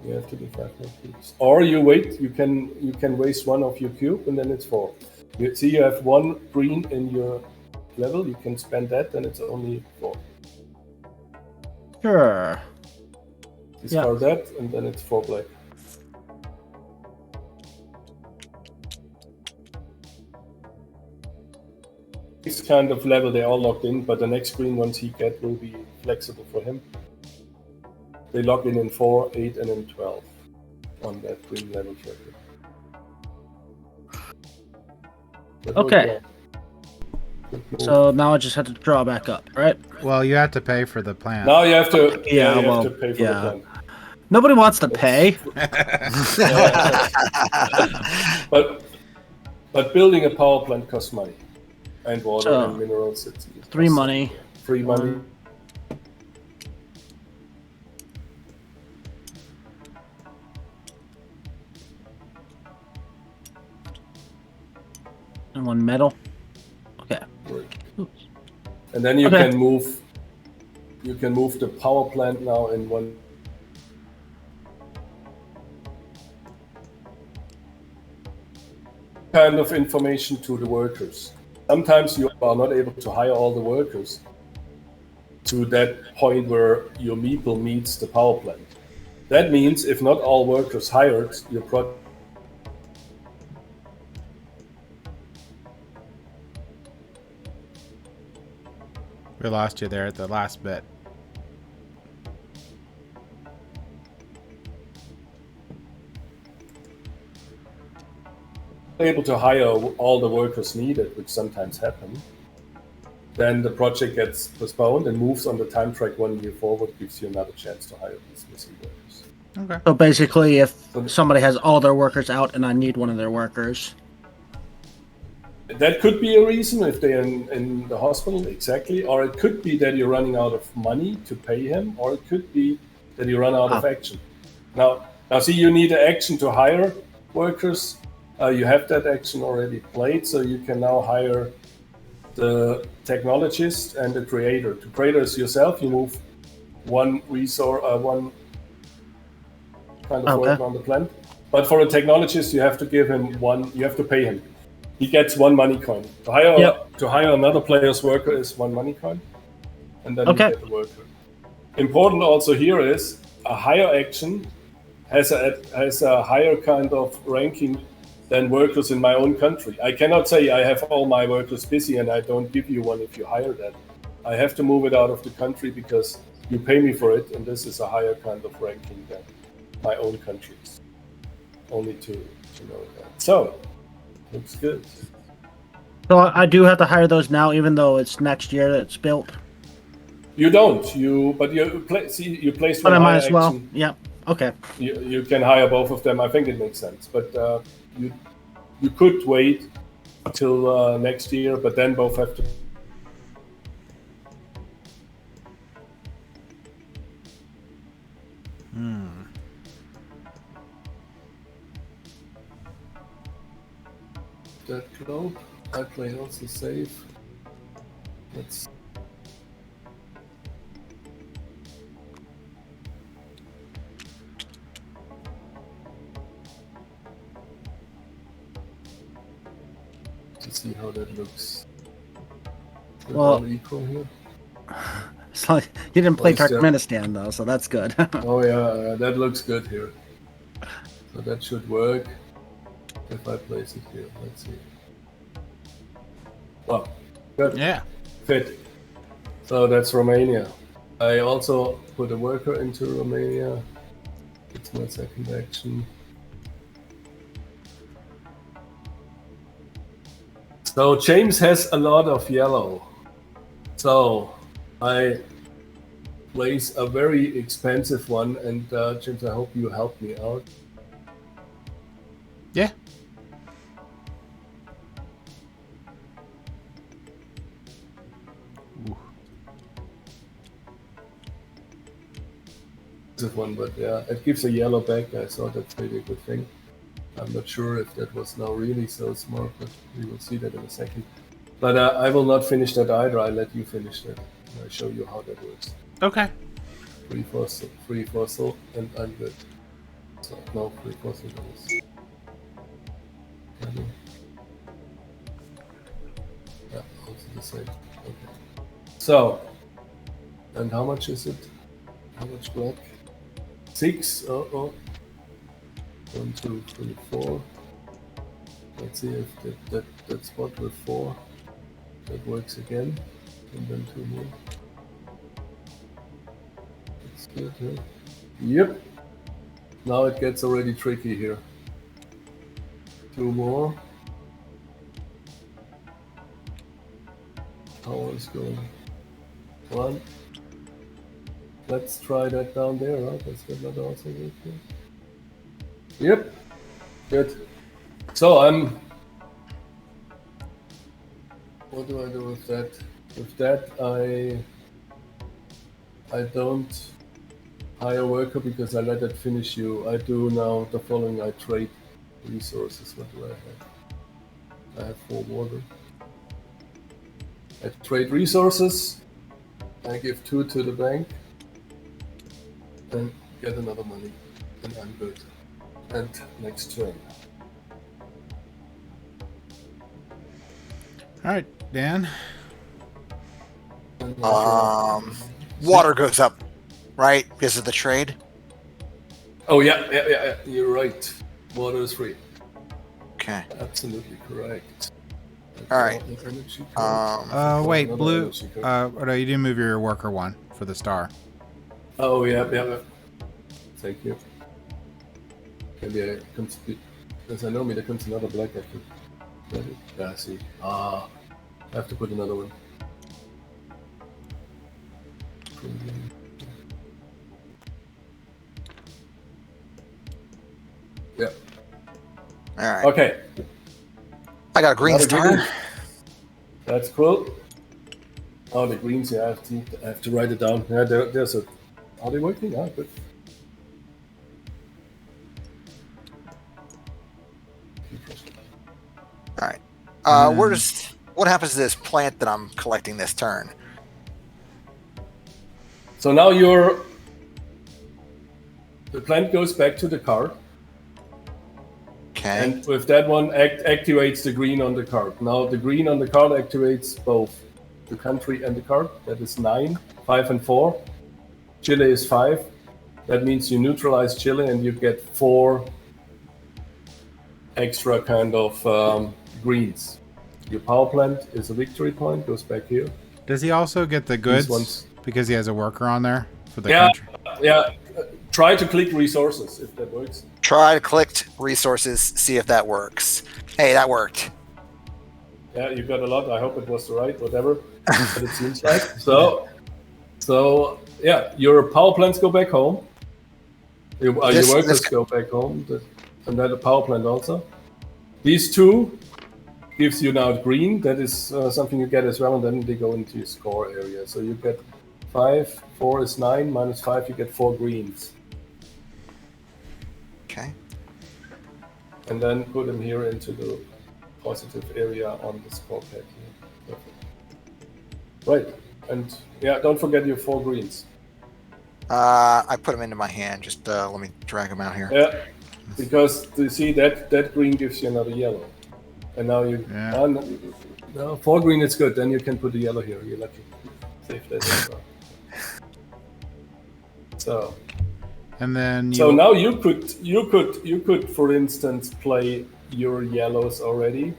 B: You have to do 5 more cubes. Or you wait, you can waste 1 of your cube and then it's 4. You see you have 1 green in your level, you can spend that and it's only 4.
D: Sure.
B: Discard that and then it's 4 black. kind of level, they're all locked in, but the next green ones he get will be flexible for him. They log in 4, 8, and in 12 on that green level tracker.
D: Okay. So now I just have to draw back up, right?
A: Well, you have to pay for the plant.
B: Now you have to.
D: Yeah,
B: you have to pay for the plant.
D: Nobody wants to pay.
B: But building a power plant costs money, and water
D: So,
B: and minerals. It's
D: 3 money.
B: Free money.
D: And 1 metal. Okay.
B: And then you can move. You can move the power plant now in 1. Kind of information to the workers. Sometimes you are not able to hire all the workers to that point where your meeple meets the power plant. That means if not all workers hired, your project.
A: We lost you there at the last bit.
B: Able to hire all the workers needed, which sometimes happen, then the project gets postponed and moves on the time track 1 year forward, gives you another chance to hire these missing workers.
A: Okay.
D: So basically, if somebody has all their workers out and I need one of their workers.
B: That could be a reason if they're in the hospital, exactly. Or it could be that you're running out of money to pay him, or it could be that you run out of action. Now see, you need an action to hire workers. You have that action already played, so you can now hire the technologist and the creator. The creator is yourself. You move 1 resource, 1 kind of work on the plant. But for a technologist, you have to give him 1. You have to pay him. He gets 1 money coin. To hire another player's worker is 1 money coin, and then you get the worker. Important also here is a higher action has a higher kind of ranking than workers in my own country. I cannot say I have all my workers busy and I don't give you one if you hire that. I have to move it out of the country because you pay me for it, and this is a higher kind of ranking than my own countries. Only to know that. So, looks good.
D: So I do have to hire those now, even though it's next year that it's built.
B: You don't. You placed one.
D: But I might as
B: action.
D: well. Yeah. Okay.
B: You can hire both of them. I think it makes sense. But you could wait till next year, but then both have to. That globe. I play also safe. Let's. To see how that looks.
D: Well,
B: equal here.
D: It's like you didn't play Turkmenistan though, so that's good.
B: Oh yeah, that looks good here. So that should work if I place it here. Let's see. Well, good.
A: Yeah.
B: Fit. So that's Romania. I also put a worker into Romania. It's my second action. So James has a lot of yellow. So I place a very expensive one, and James, I hope you help me out.
A: Yeah.
B: One, but yeah, it gives a yellow back. I thought that's maybe a good thing. I'm not sure if that was now really so smart, but we will see that in a second. But I will not finish that either. I'll let you finish that. I'll show you how that works.
A: Okay.
B: Free fossil, and I'm good. So no free fossil goes. Yeah, also the same. Okay. So, and how much is it? How much black? 6. 1, 2, 3, 4. Let's see if that spot with 4 That works again. And then 2 more. That's good, huh? Yep. Now it gets already tricky here. 2 more. Power is going. 1. Let's try that down there, right? Does that also work here? Yep. Good. So what do I do with that? With that, I don't hire a worker because I let it finish you. I do now the following. I trade resources. What do I have? I have 4 water. I trade resources. I give 2 to the bank. And get another money. And I'm good. And next turn.
A: Alright, Dan.
C: Water goes up, right? Because of the trade?
B: Oh, yeah. You're right. Water is free.
C: Okay.
B: Absolutely correct.
C: All right.
A: Wait, blue. No, you didn't move your worker 1 for the star.
B: Oh, yeah. Thank you. Maybe as I know me, there comes another black after. Yeah, I see. I have to put another one. Yeah.
C: All right.
B: Okay.
C: I got a green star.
B: That's cool. Oh, the greens, yeah, I have to write it down. Yeah, there's a... Are they working? Ah, good.
C: All right. What happens to this plant that I'm collecting this turn?
B: So now the plant goes back to the card.
C: Okay.
B: And with that one, activates the green on the card. Now the green on the card activates both the country and the card. That is 9, 5 and 4. Chile is 5. That means you neutralize Chile and you get 4 extra kind of greens. Your power plant is a victory point, goes back here.
A: Does he also get the goods because he has a worker on there for the country?
B: Yeah. Try to click resources if that works.
C: Try to click resources, see if that works. Hey, that worked.
B: Yeah, you got a lot. I hope it was the right, whatever. But it seems like. So yeah, your power plants go back home. Your workers go back home. And then the power plant also. These 2 gives you now green. That is something you get as well, and then they go into your score area. So you get 5, 4 is 9, minus 5, you get 4 greens.
C: Okay.
B: And then put them here into the positive area on the score pad here. Perfect. Right. And yeah, don't forget your 4 greens.
C: I put them into my hand. Just let me drag them out here.
B: Yeah, because you see that green gives you another yellow. And now you... Yeah. No, 4 green is good. Then you can put the yellow here. You're lucky. Save that as well. So...
A: And then
B: So now you could, for instance, play your yellows already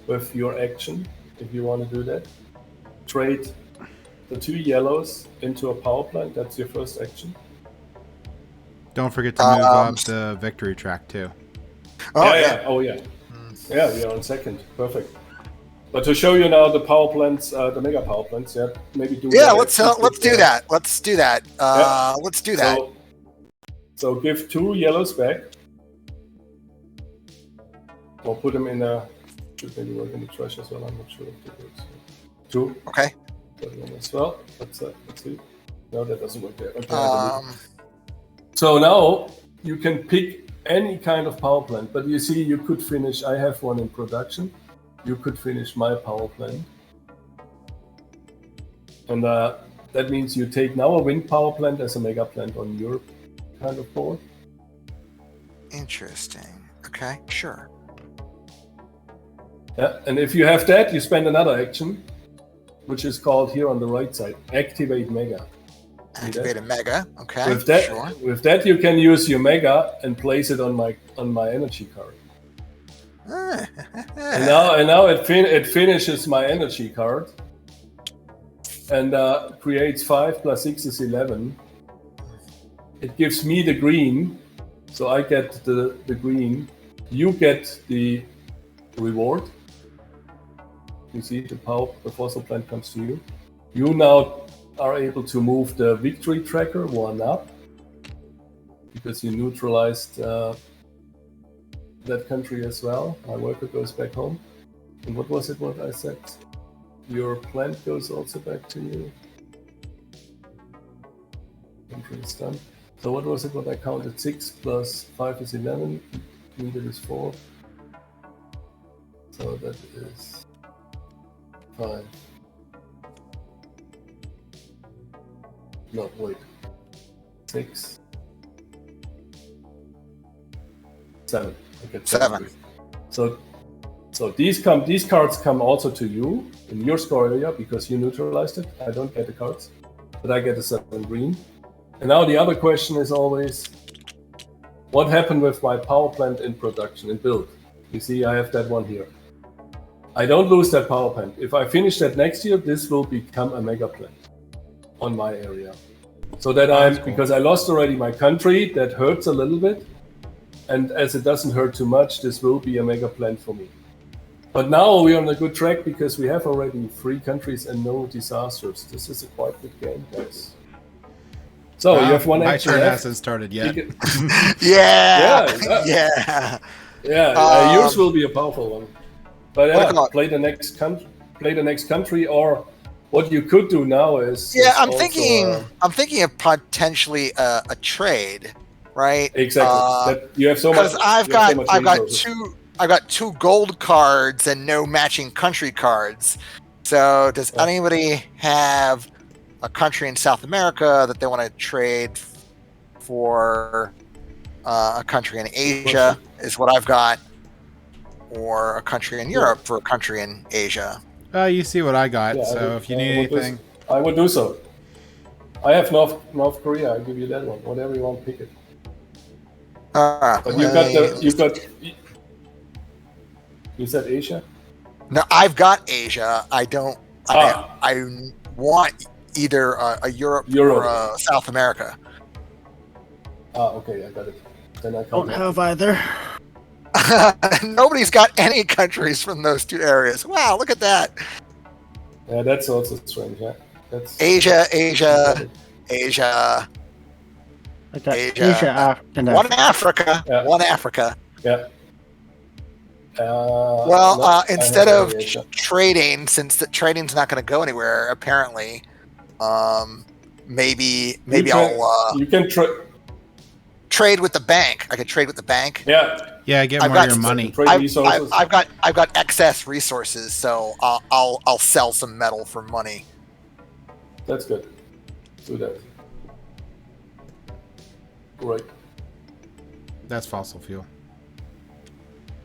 B: with your action, if you want to do that. Trade the 2 yellows into a power plant. That's your first action.
A: Don't forget to move up the victory track too.
B: Oh yeah. Oh yeah. Yeah, we are on second. Perfect. But to show you now the power plants, the mega power plants, yeah, maybe do.
C: Yeah, let's do that. Let's do that. Let's do that.
B: So give 2 yellows back, or put them in a. Should maybe work in the trash as well. I'm not sure if that works. 2.
C: Okay.
B: Put them as well. Let's see. No, that doesn't work there. Okay. So now you can pick any kind of power plant, but you see, you could finish. I have one in production. You could finish my power plant, and that means you take now a wind power plant as a mega plant on your kind of board.
C: Interesting. Okay, sure.
B: Yeah, and if you have that, you spend another action, which is called here on the right side, activate mega.
C: Activate a mega. Okay.
B: With that, you can use your mega and place it on my energy card. And now it finishes my energy card and creates 5 plus 6 is 11. It gives me the green, so I get the green. You get the reward. You see the fossil plant comes to you. You now are able to move the victory tracker 1 up because you neutralized that country as well. My worker goes back home. And what was it what I said? Your plant goes also back to you. Country is done. So what was it what I counted? 6 plus 5 is 11. Needed is 4. So that is 5. No, wait. 6. 7. Okay,
C: 7.
B: So these cards come also to you in your score area because you neutralized it. I don't get the cards, but I get a 7 green. And now the other question is always, what happened with my power plant in production, in build? You see, I have that one here. I don't lose that power plant. If I finish that next year, this will become a mega plant on my area. So that because I lost already my country, that hurts a little bit. And as it doesn't hurt too much, this will be a mega plant for me. But now we're on a good track because we have already 3 countries and no disasters. This is a quite good game, guys. So you have one action
A: turn
B: left.
A: hasn't started yet.
C: Yeah.
B: Yours will be a powerful one. But play the next country, or what you could do now is
C: I'm thinking of potentially a trade, right?
B: Exactly. You have so much.
C: Because I've got 2 gold cards and no matching country cards. So does anybody have a country in South America that they want to trade for a country in Asia is what I've got, or a country in Europe for a country in Asia?
A: You see what I got, if you need anything.
B: I would do so. I have North Korea, I'll give you that one. Whatever you want, pick it. But you said Asia?
C: No, I've got Asia. I don't. I want either a Europe or a South America.
B: Okay, I got it. Then I
D: don't have either.
C: Nobody's got any countries from those 2 areas. Wow, look at that.
B: Yeah, that's also strange. Yeah, that's
C: Asia.
D: I got Asia and
C: one Africa.
B: Yeah.
C: One Africa.
B: Yeah.
C: Instead of trading, since the trading's not going to go anywhere, apparently, maybe
B: you can
C: trade with the bank. I could trade with the bank.
B: Yeah,
A: get more of your money.
C: I've got excess resources, so I'll sell some metal for money.
B: That's good. Do that. Right.
A: That's fossil fuel.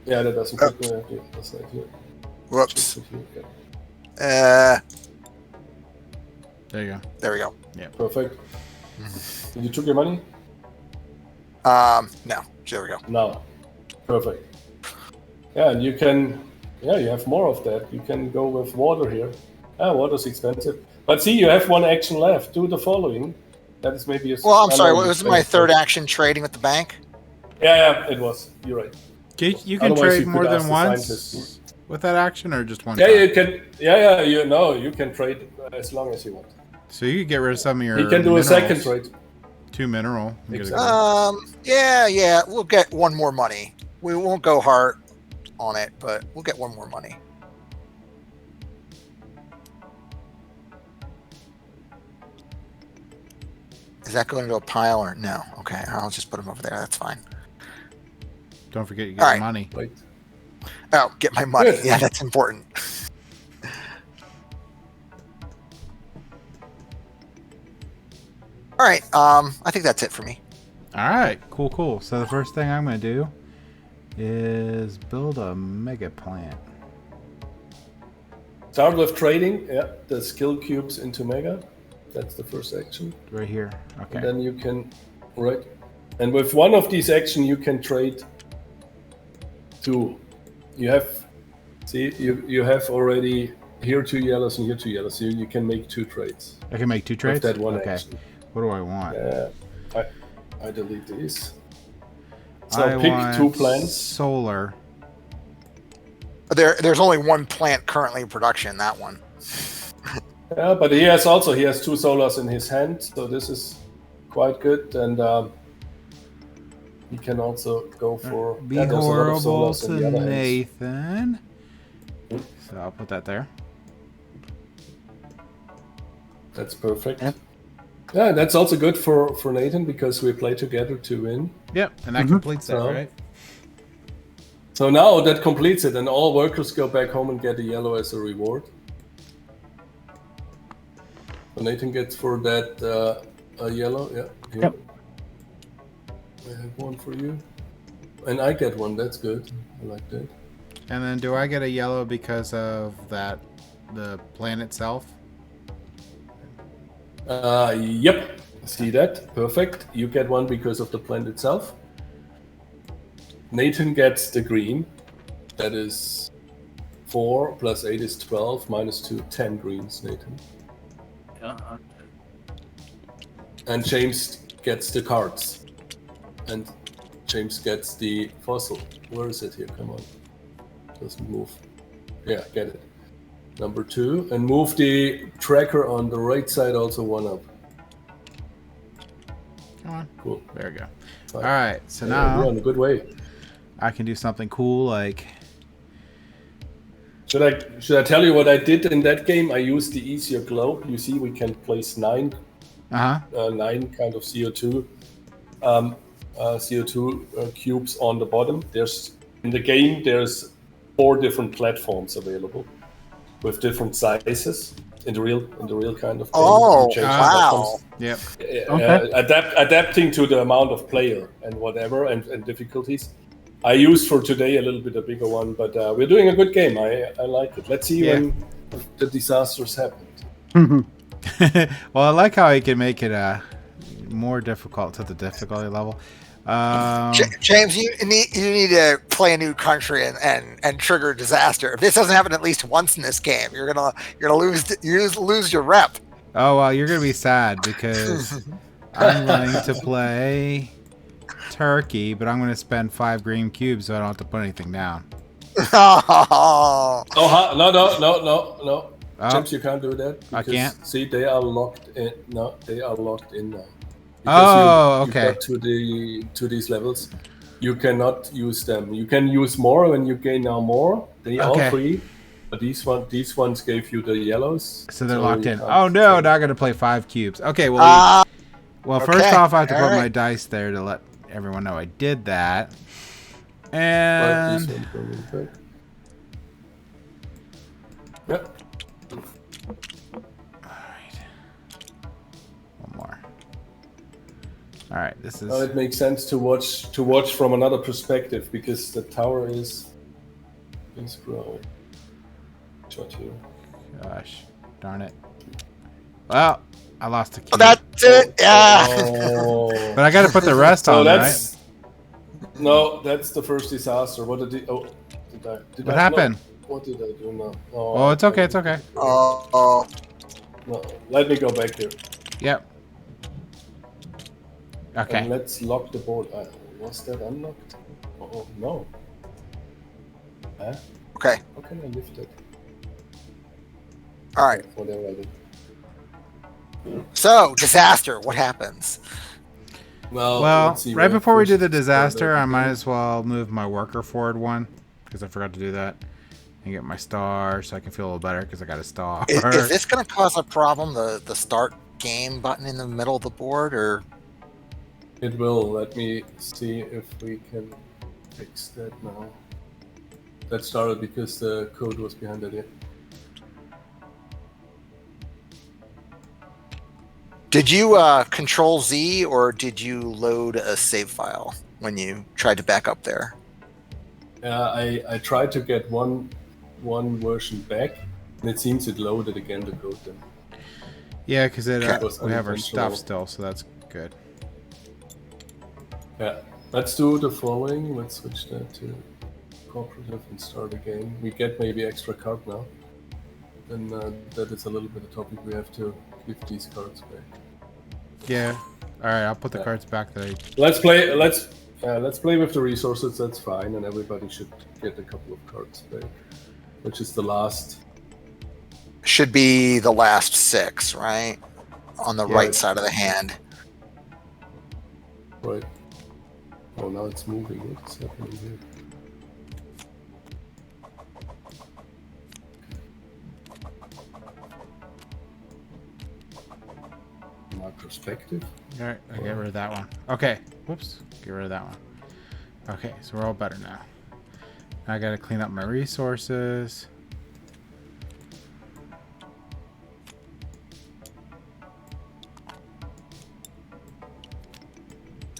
B: Yeah, that doesn't cook me. That's not here.
C: Whoops.
A: There you go.
C: There we go.
A: Yeah.
B: Perfect. Did you took your money?
C: No. There we go.
B: No. Perfect. Yeah, and you have more of that. You can go with water here. Water's expensive. But see, you have one action left. Do the following. That is maybe a...
C: Well, I'm sorry. What was my 3rd action trading with the bank?
B: Yeah, it was. You're right.
A: You can trade more than once with that action, or just one?
B: Yeah, you can. You can trade as long as you want.
A: So you could get rid of some of your.
B: You can do
A: minerals.
B: A second trade.
A: 2 mineral.
C: Exactly. Yeah. We'll get 1 more money. We won't go hard on it, but we'll get 1 more money. Is that going to a pile or no? Okay, I'll just put them over there. That's fine.
A: Don't forget you get your money.
B: Right.
C: Oh, get my money.
B: Good.
C: Yeah, that's important. All right. I think that's it for me.
A: All right. Cool. So the first thing I'm going to do is build a mega plant.
B: Start with trading. Yeah, the skill cubes into mega. That's the first action.
A: Right here. Okay.
B: And then you can, right. And with one of these actions, you can trade 2 you have, see, you have already here 2 yellows and here 2 yellows. So you can make 2 trades.
A: I can make 2 trades?
B: With that one
A: okay.
B: action.
A: What do I want?
B: Yeah. I delete these. So
A: I
B: pick
A: want
B: 2 plants.
A: Solar.
C: There's only 1 plant currently in production, that one.
B: Yeah, but he has 2 solars in his hand, so this is quite good. And he can also go for...
A: Be
B: there's a lot of
A: horrible
B: solars
A: to
B: in the other hands.
A: Nathan. So I'll put that there.
B: That's perfect. Yeah, that's also good for Nathan because we play together to win.
A: Yep, and that completes that, right?
B: So now that completes it, and all workers go back home and get a yellow as a reward. So Nathan gets for that a yellow, yeah. Here.
D: Yep.
B: I have 1 for you. And I get 1, that's good. I like that.
A: And then do I get a yellow because of the plan itself?
B: Yep. See that? Perfect. You get 1 because of the plant itself. Nathan gets the green. That is 4 plus 8 is 12 minus 2, 10 greens, Nathan.
D: Yeah.
B: And James gets the cards. And James gets the fossil. Where is it here? Come on. Doesn't move. Yeah, get it. Number 2. And move the tracker on the right side also 1 up.
A: Come on.
B: Cool.
A: There we go.
B: Fine.
A: All right, so
B: Yeah,
A: now
B: we're on a good way.
A: I can do something cool like...
B: Should I tell you what I did in that game? I used the easier globe. You see, we can place 9 kind of CO2 cubes on the bottom. In the game there's 4 different platforms available with different sizes in the real kind of game.
C: Oh,
B: You change the
C: wow.
B: buttons.
A: Yep.
D: Okay.
B: Adapting to the amount of player and whatever and difficulties. I used for today a little bit a bigger one, but we're doing a good game. I like it. Let's see when the disasters happen.
A: Well, I like how he can make it more difficult to the difficulty level.
C: James, you need to play a new country and trigger a disaster. If this doesn't happen at least once in this game, you're gonna lose your rep.
A: Oh well, you're gonna be sad because I'm going to play Turkey, but I'm gonna spend 5 green cubes so I don't have to put anything down.
C: Oh,
B: No.
A: Oh.
B: James, you can't do that.
A: I can't?
B: See, they are locked in. No, they are locked in now.
A: Oh,
B: you
A: okay.
B: got to these levels. You cannot use them. You can use more when you gain now more. They are all free. But these ones gave you the yellows.
A: So they're locked in. Oh no, now I gotta play 5 cubes. Okay, well first off I have to put my dice there to let everyone know I did that. And
B: yep.
A: All right, this is.
B: Oh, it makes sense to watch from another perspective because the tower is growing. Shot here.
A: Gosh, darn it! Well, I lost a key.
C: that's it. Yeah.
B: Oh.
A: But I got to put the rest on, right?
B: No, that's the first disaster. What did he? Oh,
A: what happened?
B: No, what did I do now?
A: Oh, it's okay. It's okay.
C: Oh.
B: No, let me go back here.
A: Yep. Okay.
B: And let's lock the board. Was that unlocked? Oh no. Huh?
C: Okay.
B: How can I lift it?
C: All right.
B: Whatever I did.
C: So, disaster. What happens?
B: Well,
A: right before we do the disaster, I might as well move my worker forward 1 because I forgot to do that and get my star so I can feel a little better because I got a star.
C: Is this going to cause a problem? The start game button in the middle of the board, or?
B: It will. Let me see if we can fix that now. That started because the code was behind it. Yeah.
C: Did you Control Z or did you load a save file when you tried to back up there?
B: I tried to get one version back, and it seems it loaded again the code then.
A: Yeah, because we have our stuff still, so that's good.
B: Yeah, let's do the following. Let's switch that to cooperative and start a game. We get maybe extra card now. Then that is a little bit of topic. We have to give these cards back.
A: Yeah. All right, I'll put the cards back that I...
B: Let's play with the resources. That's fine, and everybody should get a couple of cards back, which is the last.
C: Should be the last 6, right? On the right side of the hand.
B: Right. Oh, now it's moving. What's happening here? My perspective.
A: All right, I get rid of that one. Okay. Whoops. Get rid of that one. Okay, so we're all better now. I got to clean up my resources.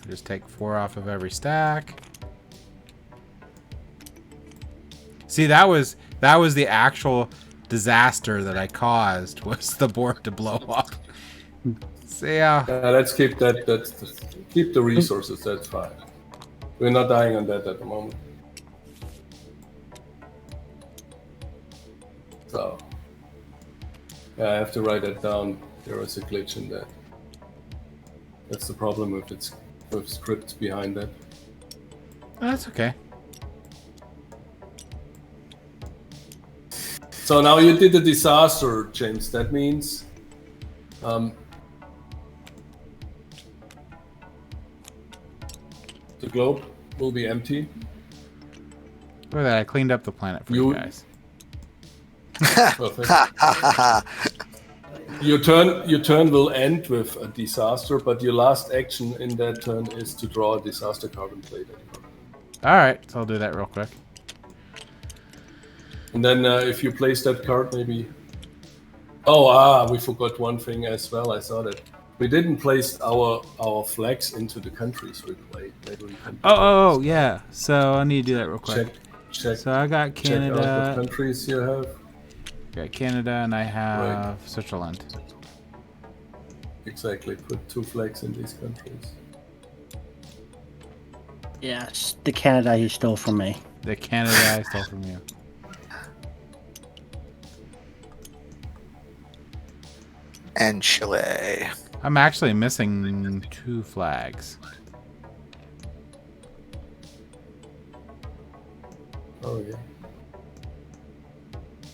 A: Just take 4 off of every stack. See, that was the actual disaster that I caused, was the board to blow up. So yeah.
B: Let's keep that. Keep the resources. That's fine. We're not dying on that at the moment. So yeah, I have to write that down. There is a glitch in that. That's the problem with scripts behind that.
A: Oh, that's okay.
B: So now you did a disaster, James. That means the globe will be empty.
A: Look at that, I cleaned up the planet for you guys.
B: Perfect. Your turn will end with a disaster, but your last action in that turn is to draw a disaster card and play that card.
A: Alright, so I'll do that real quick.
B: And then if you place that card, maybe... Oh, we forgot one thing as well. I saw that. We didn't place our flags into the countries we played. Maybe we can
A: yeah. So I need to do that real quick.
B: Check.
A: So I got Canada.
B: Check out what countries you have.
A: Got Canada and I have Switzerland.
B: Exactly. Put 2 flags in these countries.
D: Yes, the Canada you stole from me.
A: The Canada I stole from you.
C: And Chile.
A: I'm actually missing 2 flags.
B: Oh yeah.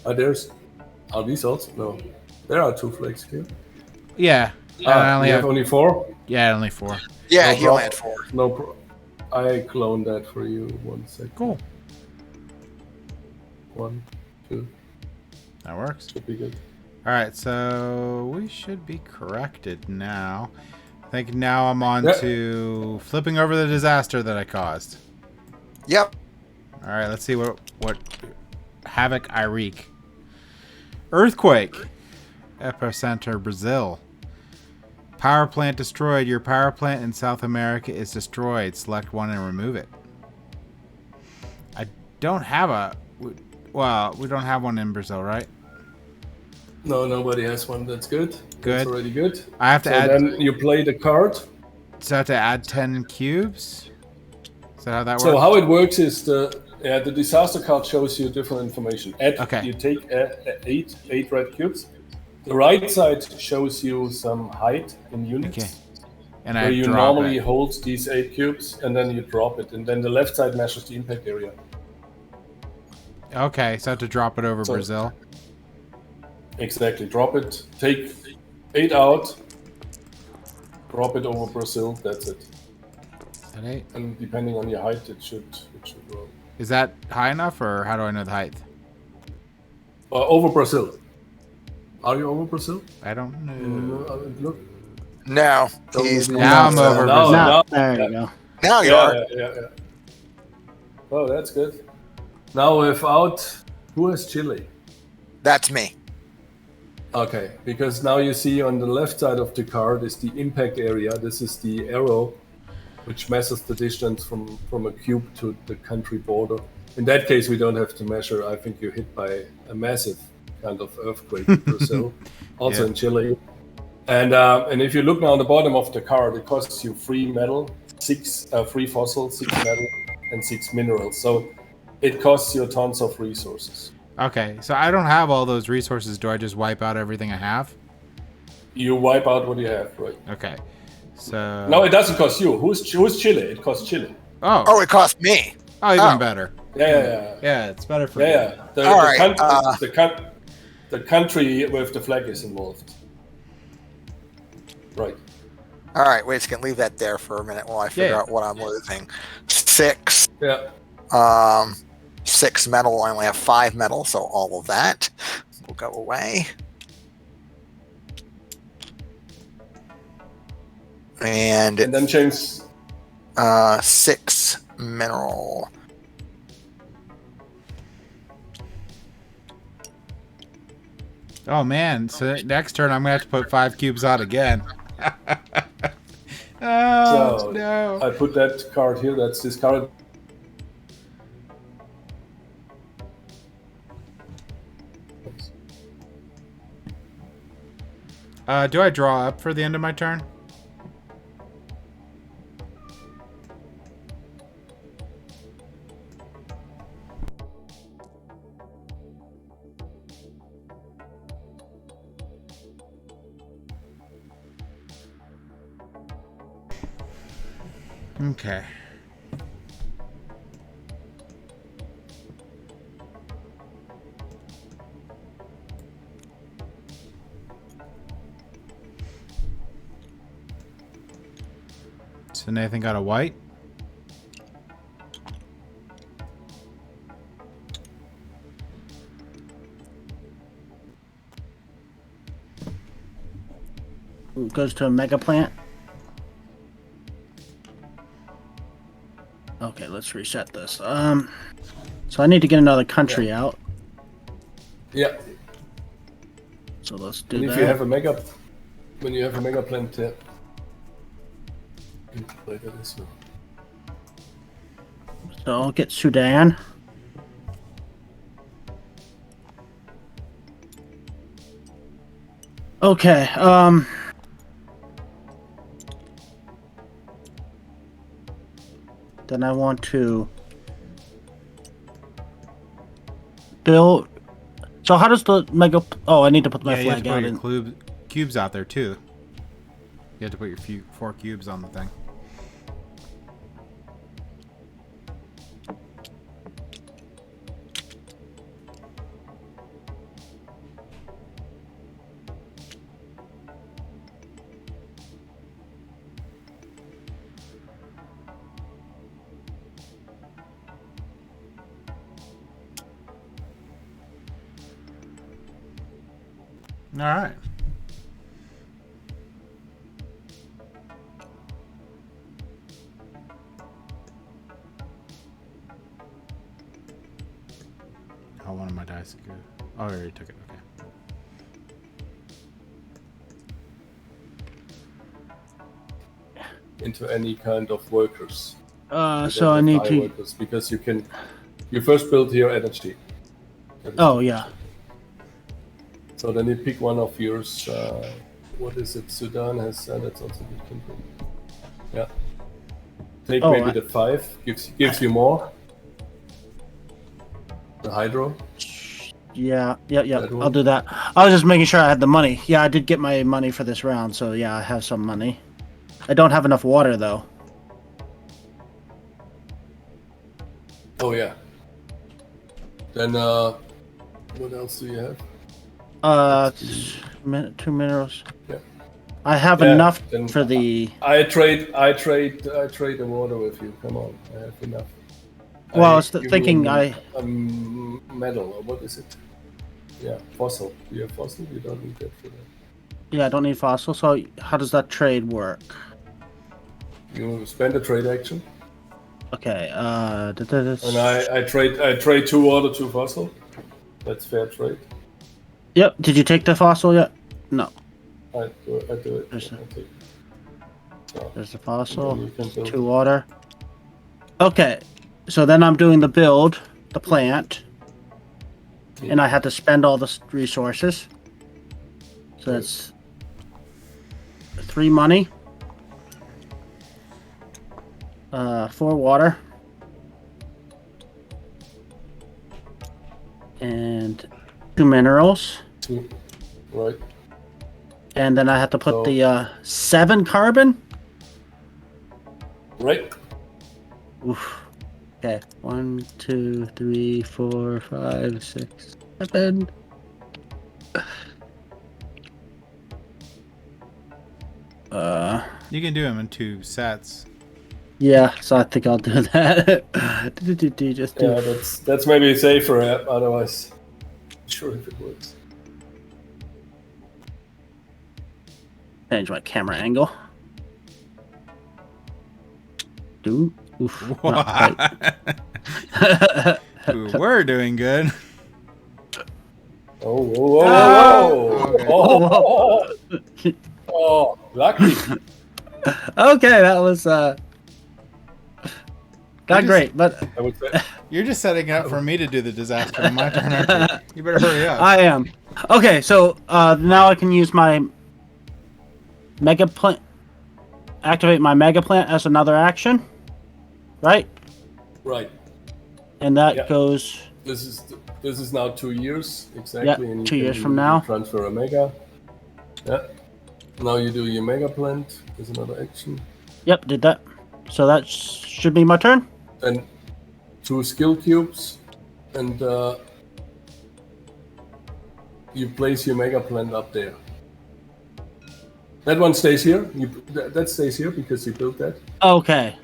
B: Are these also? No. There are 2 flags here.
A: Yeah.
B: I only have only 4?
A: Yeah, only 4.
C: Yeah, he only had 4.
B: I cloned that for you. 1 second.
A: Cool.
B: 1, 2.
A: That works.
B: Should be good.
A: Alright, so we should be corrected now. I think now I'm on to flipping over the disaster that I caused.
C: Yep.
A: Alright, let's see what havoc I wreak. Earthquake. Epicenter, Brazil. Power plant destroyed. Your power plant in South America is destroyed. Select one and remove it. I don't have well, we don't have one in Brazil, right?
B: No, nobody has one. That's good.
A: Good.
B: That's already good.
A: I have to add.
B: Then you play the card.
A: So I have to add 10 cubes? Is that how that works?
B: So how it works is the disaster card shows you different information. You take 8 red cubes. The right side shows you some height in units.
A: Okay. And
B: where you normally hold these 8 cubes, and then you drop it. And then the left side measures the impact area.
A: Okay, so I have to drop it over Brazil.
B: Exactly. Drop it. Take 8 out. Drop it over Brazil. That's it.
A: Is that 8?
B: And depending on your height, it should roll.
A: Is that high enough, or how do I know the height?
B: Over Brazil. Are you over Brazil?
A: I don't know.
B: Look.
C: No.
A: Now I'm over Brazil.
D: No, there you go.
C: Now you are.
B: Yeah. Oh, that's good. Now without... Who has Chile?
C: That's me.
B: Okay, because now you see on the left side of the card is the impact area. This is the arrow, which measures the distance from a cube to the country border. In that case, we don't have to measure. I think you're hit by a massive kind of earthquake in Brazil, also in Chile. And if you look now on the bottom of the card, it costs you 3 metal, 3 fossil, 6 metal, and 6 minerals. So it costs you tons of resources.
A: Okay, so I don't have all those resources. Do I just wipe out everything I have?
B: You wipe out what you have, right?
A: Okay, so...
B: No, it doesn't cost you. Who's Chile? It costs Chile.
C: Oh, it cost me.
A: Oh, even better.
B: Yeah.
A: Yeah, it's better for
B: Yeah. The country with the flag is involved. Right.
C: All right, wait a second. Leave that there for a minute while I figure out what I'm losing. 6.
B: Yeah.
C: 6 metal. I only have 5 metal, so all of that will go away. And
B: then James.
C: 6 mineral.
A: Oh man! So next turn I'm gonna have to put 5 cubes out again. Oh no!
B: I put that card here. That's this card.
A: Do I draw up for the end of my turn? Okay. So Nathan got a white.
D: Goes to a mega plant. Okay, let's reset this. So I need to get another country out.
B: Yeah.
D: So let's do
B: and
D: that.
B: If you have a mega, when you have a mega plant, you can play that as well.
D: So I'll get Sudan. Okay, then I want to build. So how does the mega? Oh, I need to put my flag out.
A: You have to put your cubes out there too. You have to put your 4 cubes on the thing. All right. Oh, one of my dice go. Oh, I already took it. Okay.
B: Into any kind of workers.
D: So I need to.
B: Workers, because you first build here energy.
D: Oh yeah.
B: So then you pick one of yours. What is it? Sudan has that's also good country. Yeah. Take maybe the 5 gives you more. The hydro.
D: Yeah. I'll do that. I was just making sure I had the money. Yeah, I did get my money for this round, so yeah, I have some money. I don't have enough water though.
B: Oh yeah. Then what else do you have?
D: 2 minerals.
B: Yeah.
D: I have enough for the.
B: I trade the water with you. Come on, I have enough.
D: Well, I was thinking
B: metal or what is it? Yeah, fossil. You have fossil. You don't need that for that.
D: Yeah, I don't need fossil. So how does that trade work?
B: You spend a trade action.
D: Okay.
B: And I trade 2 water, 2 fossil. That's fair trade.
D: Yep. Did you take the fossil yet? No.
B: I do it.
D: There's the fossil. 2 water. Okay. So then I'm doing the build, the plant, and I had to spend all the resources. So that's 3 money, 4 water, and 2 minerals.
B: 2. Right.
D: And then I have to put the 7 carbon.
B: Right.
D: Oof. Okay. 1, 2, 3, 4, 5, 6, 7.
A: You can do them in 2 sets.
D: Yeah, so I think I'll do that. Just do.
B: Yeah, that's maybe safer. Otherwise, I'm sure if it works.
D: Change my camera angle. Ooh, oof. Not
A: Ooh, we're doing good.
B: Oh, whoa,
A: Okay.
B: Oh, lucky.
D: Okay, that was not great, but
B: I would say.
A: You're just setting up for me to do the disaster on my turn. Aren't you? You better hurry up.
D: I am. Okay, so now I can use my mega plant, activate my mega plant as another action, right?
B: Right.
D: And that goes.
B: This is now 2 years exactly.
D: Yeah,
B: and
D: 2 years from now.
B: Transfer a mega. Yeah. Now you do your mega plant. There's another action.
D: Yep, did that. So that should be my turn.
B: And 2 skill cubes, and you place your mega plant up there. That one stays here. That stays here because you built that.
D: Okay.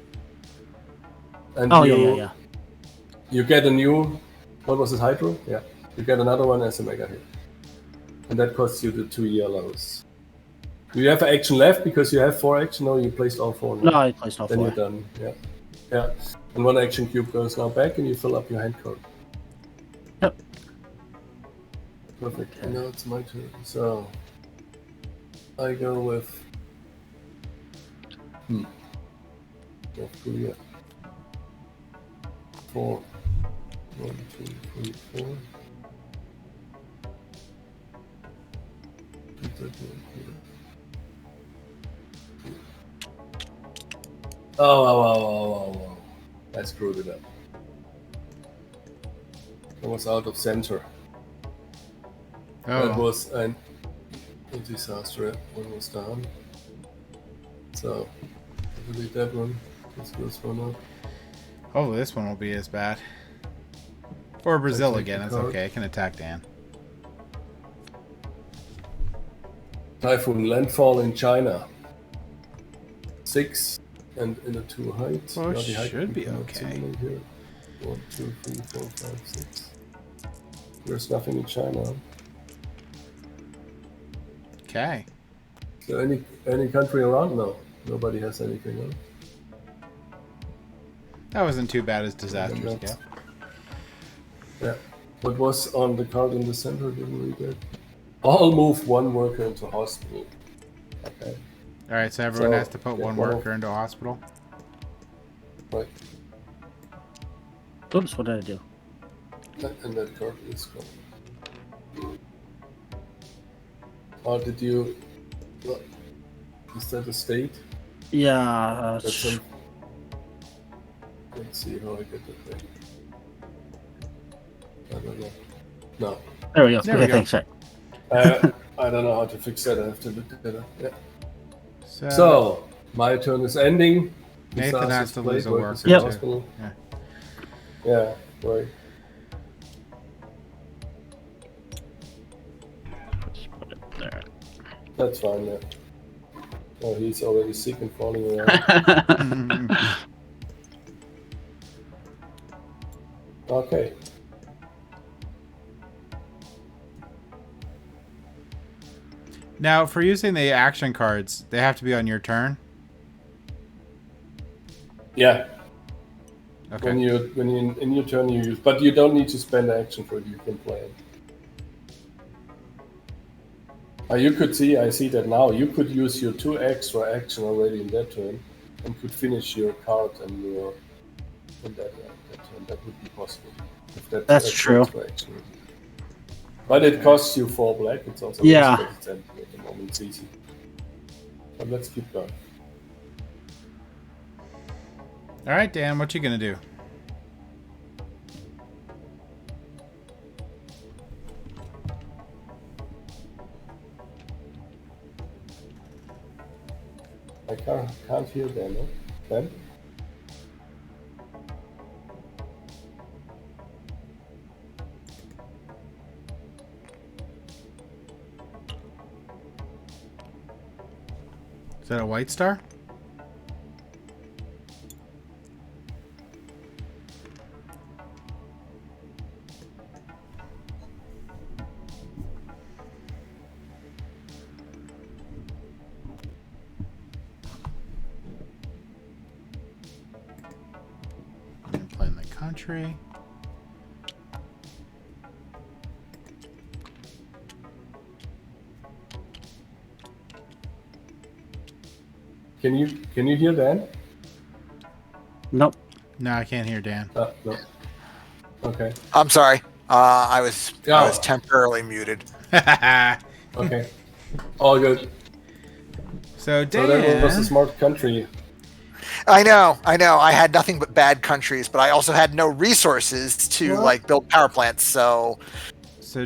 B: And
D: yeah.
B: You get a new. What was it, Hydro? Yeah. You get another one as a mega hit, and that costs you the 2 yellows. Do you have action left because you have 4 action? No, you placed all 4.
D: No, I placed all 4.
B: Then you're done. Yeah. And 1 action cube goes now back, and you fill up your hand card.
D: Yep.
B: Perfect. And now it's my turn. So I go with. North Korea. 4. 1, 2, 3, 4. Keep that one here. Oh. I screwed it up. I was out of center.
A: Oh.
B: That was a disaster. One was down. So, delete that one. Let's go this one up.
A: Hopefully this one won't be as bad. Or Brazil again. That's
B: card.
A: okay. I can attack Dan.
B: Typhoon landfall in China. 6 and in a 2 height.
A: Well, it
B: the height
A: should be
B: cannot
A: okay.
B: simulate here. 1, 2, 3, 4, 5, 6. There's nothing in China.
A: Okay.
B: So any country around? No. Nobody has anything else.
A: That wasn't too bad as disasters go.
B: Yeah. What was on the card in the center? Didn't read that. I'll move 1 worker into hospital. Okay.
A: Alright, so everyone has to put 1 worker into a hospital?
B: Right.
D: Oops, what did I do?
B: And that card is gone. Or did you... Is that a state?
D: Yeah.
B: Let's see how I get that thing. I don't know. No.
D: There we go.
A: There we
D: Okay,
A: go.
D: thanks. Right.
B: I don't know how to fix that. I have to look that up. Yeah.
A: So,
B: So, my turn is ending.
A: Nathan has to lose a worker
D: Yep.
A: too.
B: Yeah, right.
D: Let's put it there.
B: That's fine, yeah. Oh, he's already sick and falling around. Okay.
A: Now, for using the action cards, they have to be on your turn?
B: Yeah.
A: Okay.
B: When you in your turn you use, but you don't need to spend action for it. You can play it. You could see. I see that now. You could use your 2 extra action already in that turn, and could finish your card and your in that turn. That would be possible. If
D: That's true.
B: extra action. But it costs you 4 black. It's also
D: Yeah.
B: but it's empty at the moment. It's easy. But let's keep going.
A: Alright, Dan, what you gonna do?
B: I can't hear Ben. No? Ben?
A: Is that a white star? And playing the country.
B: Can you hear Dan?
D: Nope.
A: No, I can't hear Dan.
B: No. Okay.
C: I'm sorry. I was temporarily muted.
B: Okay. All good.
A: So Dan,
B: So that was a smart country.
C: I know. I had nothing but bad countries, but I also had no resources to like build power plants. So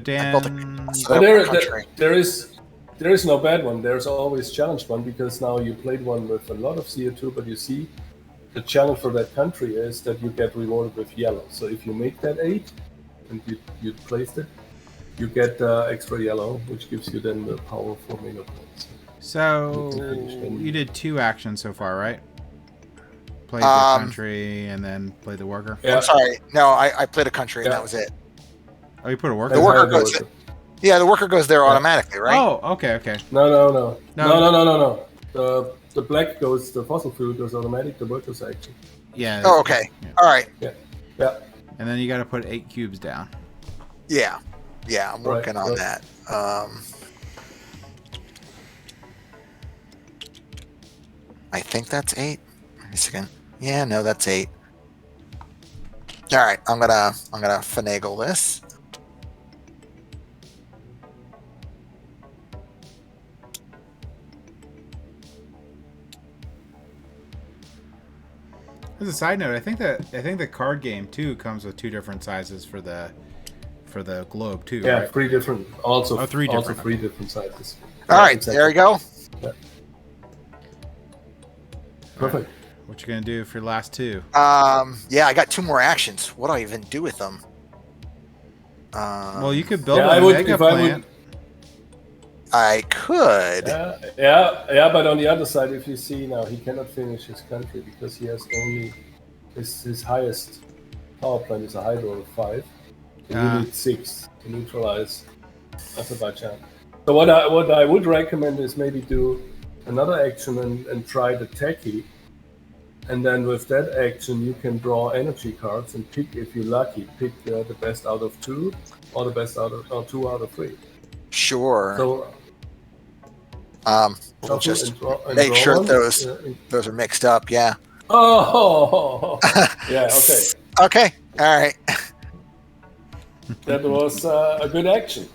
A: Dan,
C: I built
B: there is no bad one. There's always challenge one because now you played one with a lot of CO2, but you see, the challenge for that country is that you get rewarded with yellow. So if you make that 8 and you placed it, you get extra yellow, which gives you then the power for mega points.
A: So you did 2 actions so far, right? Played the country and then played the worker.
B: Yeah.
C: I'm sorry. No, I played a country and that was it.
A: Oh, you put a worker.
C: The worker goes. Yeah, the worker goes there automatically, right?
A: Oh, okay.
B: No. The black goes. The fossil fuel goes automatic. The worker's action.
A: Yeah.
C: Oh, okay. Yeah. All right.
B: Yeah.
A: And then you got to put 8 cubes down.
C: Yeah. I'm working on that. I think that's 8. Wait a second. Yeah, no, that's 8. All right, I'm gonna finagle this.
A: As a side note, I think the card game too comes with 2 different sizes for the globe too.
B: Yeah,
A: right?
B: 3 different. Also,
A: 3 different.
B: 3 different sizes.
C: All right, exactly. There we go.
B: Yeah. Perfect.
A: What you gonna do for your last 2?
C: Yeah, I got 2 more actions. What do I even do with them?
A: Well, you could build a mega plant.
C: I could.
B: Yeah, but on the other side, if you see now, he cannot finish his country because he has only his highest power plant is a hydro of 5. And you need 6 to neutralize Azerbaijan. So what I would recommend is maybe do another action and try the techie. And then with that action, you can draw energy cards and pick, if you're lucky, pick the best out of 2 or the best out of 2 out of 3.
C: Sure.
B: So
C: we'll just make sure those are mixed up. Yeah.
B: Oh. Yeah. Okay.
C: Okay. All right.
B: That was a good action.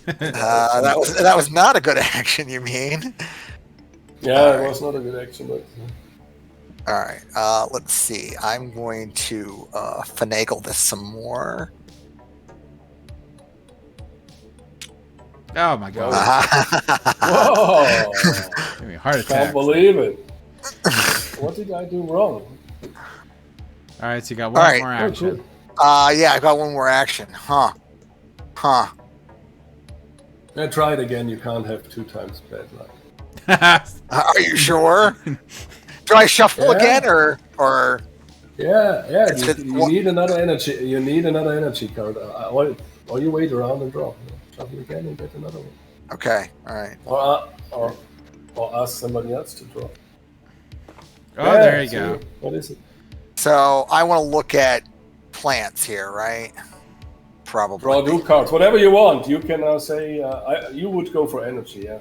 C: That was not a good action. You mean?
B: Yeah, it was not a good action, but.
C: All right, let's see. I'm going to finagle this some more.
A: Oh my god!
B: Whoa!
A: Give me a heart attack.
B: Can't believe it. What did I do wrong?
A: All right, so you got one more action.
C: Yeah, I got one more action. Huh.
B: Yeah, try it again. You can't have 2 times bad luck.
C: Are you sure? Do I shuffle again, or?
B: Yeah. You need another energy. You need another energy card. Or you wait around and draw. Shuffle again and get another one.
C: Okay. All right.
B: Or ask somebody else to draw.
A: Oh, there you go.
B: What is it?
C: So I want to look at plants here, right? Probably.
B: Draw 2 cards. Whatever you want. You can now say you would go for energy. Yeah.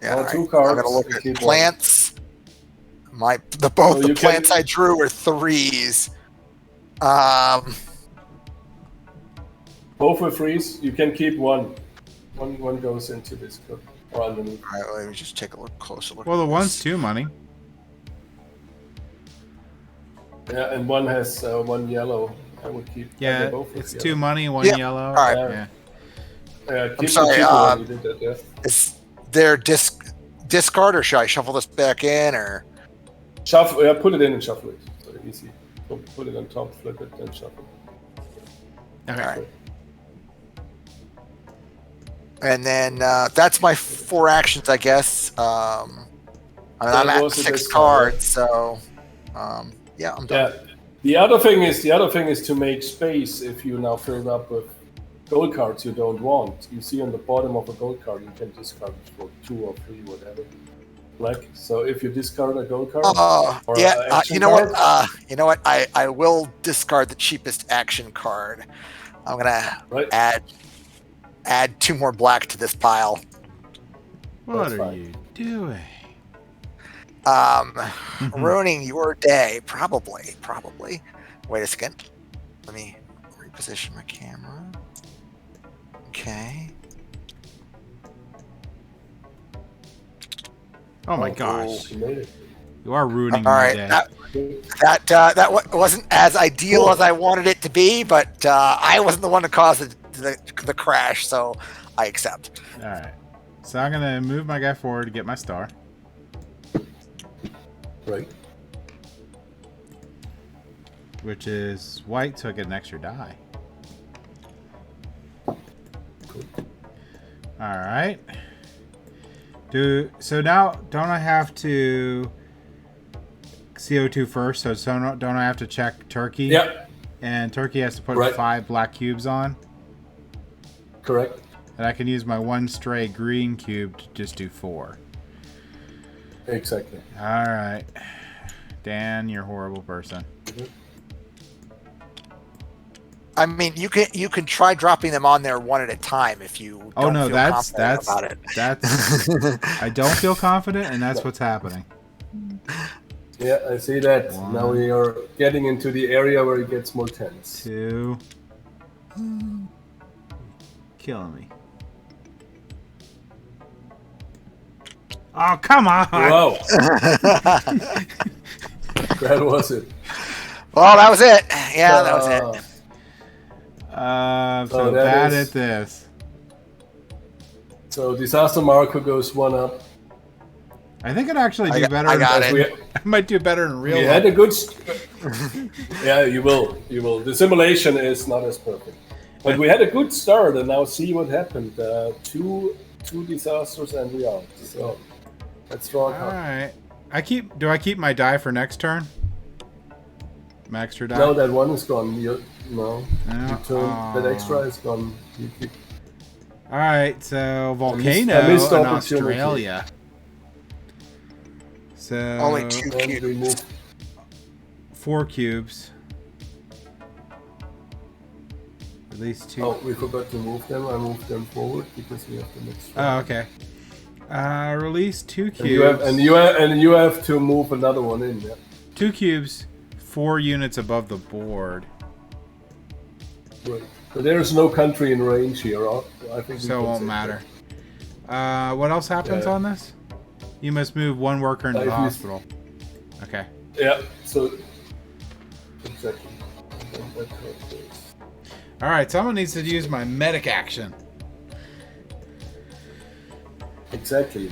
C: Yeah.
B: Draw 2 cards.
C: I'm gonna look at plants. Both the plants I drew were 3s.
B: Both were 3s. You can keep one. One goes into this cup or underneath.
C: All right, let me just take a closer look.
A: Well, the one's 2 money.
B: Yeah, and one has 1 yellow. I would keep.
A: Yeah,
B: both
A: it's
B: yellow.
A: 2 money, 1 yellow.
C: All right.
B: Yeah.
C: I'm sorry. discard, or should I shuffle this back in, or
B: Shuffle. Yeah, put it in and shuffle it. So easy. Put it on top, flip it, then shuffle.
C: all right? And then that's my 4 actions, I guess. I'm at 6 cards, so yeah, I'm done.
B: Yeah. The other thing is to make space. If you now filled up with gold cards you don't want, you see on the bottom of a gold card you can discard it for 2 or 3, whatever. Black. So if you discard a gold card,
C: you know what? I will discard the cheapest action card. I'm gonna add 2 more black to this pile.
A: What are you doing?
C: Ruining your day, probably. Wait a second. Let me reposition my camera. Okay.
A: Oh my gosh! You are ruining
C: my
A: day.
C: That wasn't as ideal as I wanted it to be, but I wasn't the one to cause the crash, so I accept.
A: All right. So I'm gonna move my guy forward to get my star.
B: Right.
A: Which is white, so I get an extra die.
B: Cool.
A: All right. So now don't I have to CO2 first? So don't I have to check Turkey?
B: Yep.
A: And Turkey has to put 5 black cubes on.
B: Correct.
A: And I can use my 1 stray green cube to just do 4.
B: Exactly.
A: All right, Dan, you're a horrible person.
C: I mean, you can try dropping them on there one at a time if you. Don't feel confident about it.
A: That's. I don't feel confident, and that's what's happening.
B: Yeah, I see that.
A: 1.
B: Now we are getting into the area where it gets more tense.
A: 2. Killing me. Oh, come on!
B: Whoa! That was it.
C: Well, that was it. Yeah, that was it.
A: So bad at this.
B: So disaster marker goes 1 up.
A: I think I'd actually do better.
C: I
A: might do better in real life.
B: Had a good. Yeah, you will. The simulation is not as perfect, but we had a good start, and now see what happened. 2 disasters and we out. So let's draw a card.
A: All right. Do I keep my die for next turn? My extra die?
B: No, that 1 is gone. That extra is gone.
A: All right, so volcano
B: I missed
A: in
B: opportunity.
A: Australia. So
C: Only 2 cubes.
A: 4 cubes. At least 2.
B: Oh, we forgot to move them. I moved them forward because we have the next.
A: Oh, okay. Release 2 cubes.
B: And you have to move another one in. Yeah.
A: 2 cubes, 4 units above the board.
B: Right. But there's no country in range here. I think
A: So it won't matter. What else happens on this? You must move 1 worker into the hospital. Okay.
B: Yeah. So exactly.
A: All right. Someone needs to use my medic action.
B: Exactly.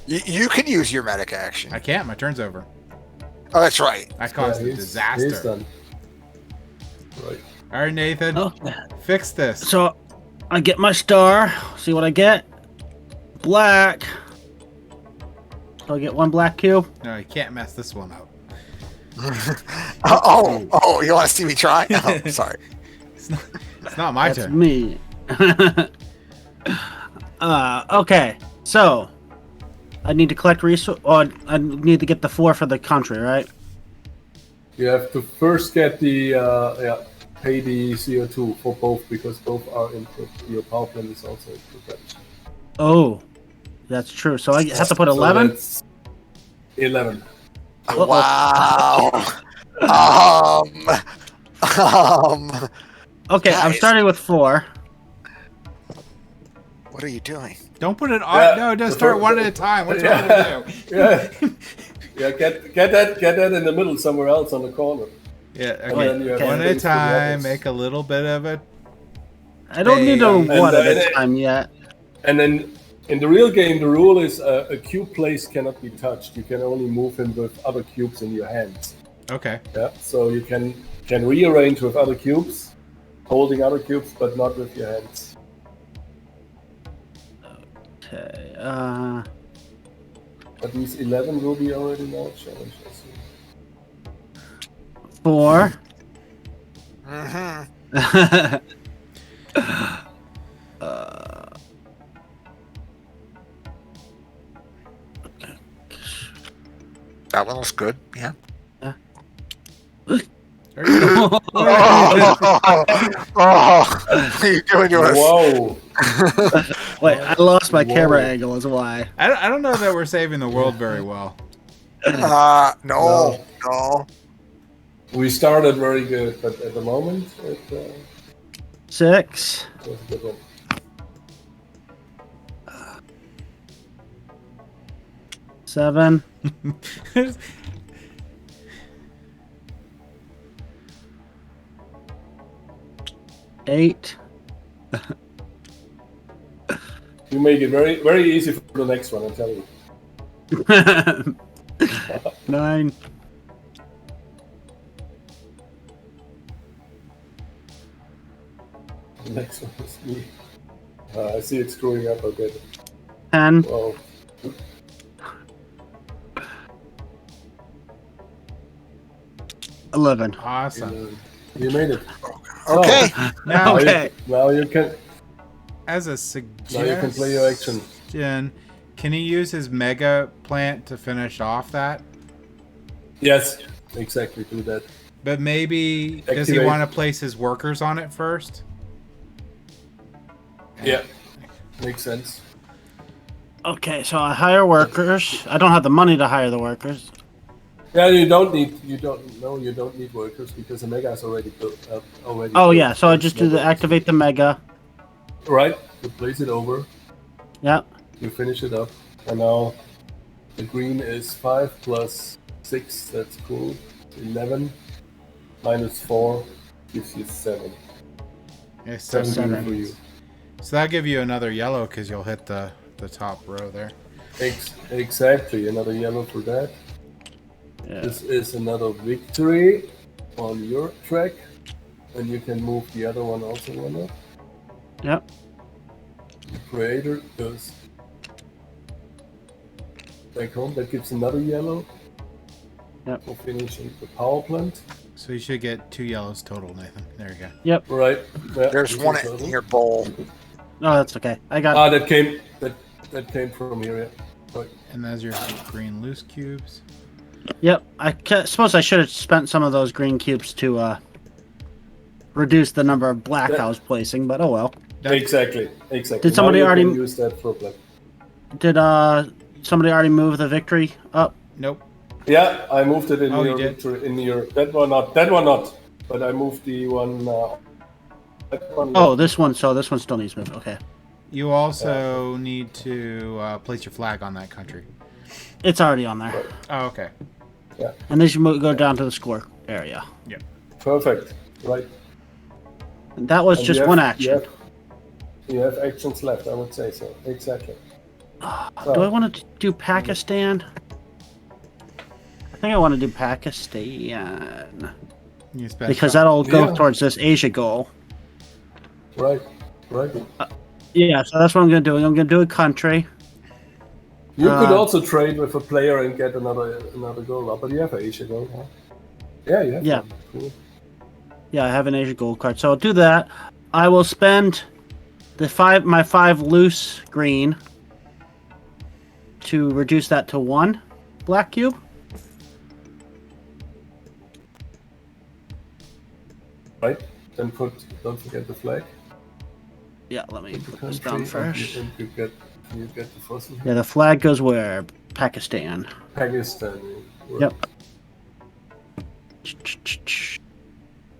C: You can use your medic action.
A: I can't. My turn's over.
C: Oh, that's right.
A: I caused a disaster.
B: He's done. Right.
A: All right, Nathan. Fix this.
D: So I get my star. See what I get? Black. So I get 1 black cube.
A: No, you can't mess this one up.
C: Oh, you want to see me try? Oh, sorry.
A: It's not my
D: That's
A: turn.
D: me. Okay. So I need to collect resource, or I need to get the 4 for the country, right?
B: You have to first get the pay the CO2 for both because both are input. Your power plant is also input.
D: Oh, that's true. So I have to put 11.
B: So 11.
C: Wow.
D: Okay,
C: guys.
D: I'm starting with 4.
C: What are you doing?
A: Don't put it on. No, just start 1 at a time. What's wrong with you?
B: Yeah. Get that in the middle somewhere else on the corner.
A: Yeah.
B: And
A: Okay.
B: then you have
A: 1 at a
B: space for the
A: time.
B: others.
A: Make a little bit of it.
D: I don't need to
B: And
D: 1 at
B: then-
D: a time yet.
B: And then In the real game, the rule is a cube place cannot be touched. You can only move him with other cubes in your hands.
A: Okay.
B: Yeah, so you can rearrange with other cubes, holding other cubes, but not with your hands.
D: Okay.
B: But these 11 will be already now challenged.
D: 4.
C: That one looks good. Yeah.
A: Are you-
C: What are you doing to us?
B: Whoa!
D: Wait, I lost my
B: Whoa.
D: camera angle is why.
A: I don't know that we're saving the world very well.
C: No.
B: We started very good, but at the moment, it
D: 6.
B: was a good one.
D: 7. 8.
B: You make it very, very easy for the next one, I'm telling you.
D: 9.
B: The next one is me. I see it screwing up a bit.
D: 10.
B: Wow.
D: 11.
A: Awesome.
B: You made it.
C: Okay.
A: Now,
D: Okay.
B: Now you can.
A: as a
B: Now you can play your action.
A: suggestion, can he use his mega plant to finish off that?
B: Yes, exactly. Do that.
A: But maybe does he
B: Activate.
A: want to place his workers on it first?
B: Yeah, makes sense.
D: Okay, so I hire workers. I don't have the money to hire the workers.
B: Yeah, you don't need workers because the mega is already built up.
D: Oh yeah, so I just do the activate the mega.
B: Right, you place it over,
D: Yep.
B: you finish it up, and now the green is 5 plus 6. That's cool. 11 minus 4 gives you 7.
A: Yes, so,
B: 7 for you.
A: so that'll give you another yellow because you'll hit the top row there.
B: Exactly, another yellow for that.
D: Yeah.
B: This is another victory on your track, and you can move the other one also one up.
D: Yep.
B: The creator goes back home. That gives another yellow.
D: Yep.
B: For finishing the power plant.
A: So you should get 2 yellows total, Nathan. There you go.
D: Yep.
B: Right. Yeah,
C: There's
B: this
C: one
B: is
C: in
B: total.
C: your bowl.
D: Oh, that's okay. I got.
B: That came from here. Yeah. Right.
A: And there's your green loose cubes.
D: Yep. Suppose I should have spent some of those green cubes to reduce the number of black I was placing, but oh well.
B: Exactly.
D: Did somebody
B: Now you
D: already
B: can use that for black?
D: Did somebody already move the victory up?
A: Nope.
B: Yeah, I moved it in
A: Oh,
B: your
A: you did?
B: victory. In your that one not. But I moved the one. That one
D: Oh, this one. So this one still needs moved. Okay.
A: You also need to place your flag on that country.
D: It's already on there.
A: Oh, okay.
D: And then you go down to the score area.
B: Perfect. Right.
D: And that was
B: And
D: just
B: you have-
D: one action.
B: You have actions left, I would say so. Exactly.
D: Do I want to do Pakistan? I think I want to do Pakistan.
A: You spend
D: Because that'll go
B: Yeah.
D: towards this Asia goal.
B: Right.
D: Yeah, so that's what I'm going to do. I'm going to do a country.
B: You could
D: Uh,
B: also trade with a player and get another goal. But you have an Asia goal, huh? Yeah, you have
D: Yeah.
B: one. Cool.
D: Yeah, I have an Asia gold card. So I'll do that. I will spend my 5 loose green to reduce that to 1 black cube.
B: Right. Then don't forget the flag.
D: Yeah, let me
B: The
D: put this
B: country,
D: down first.
B: and you get the fossil.
D: Yeah, the flag goes where? Pakistan.
B: Pakistan.
D: Yep.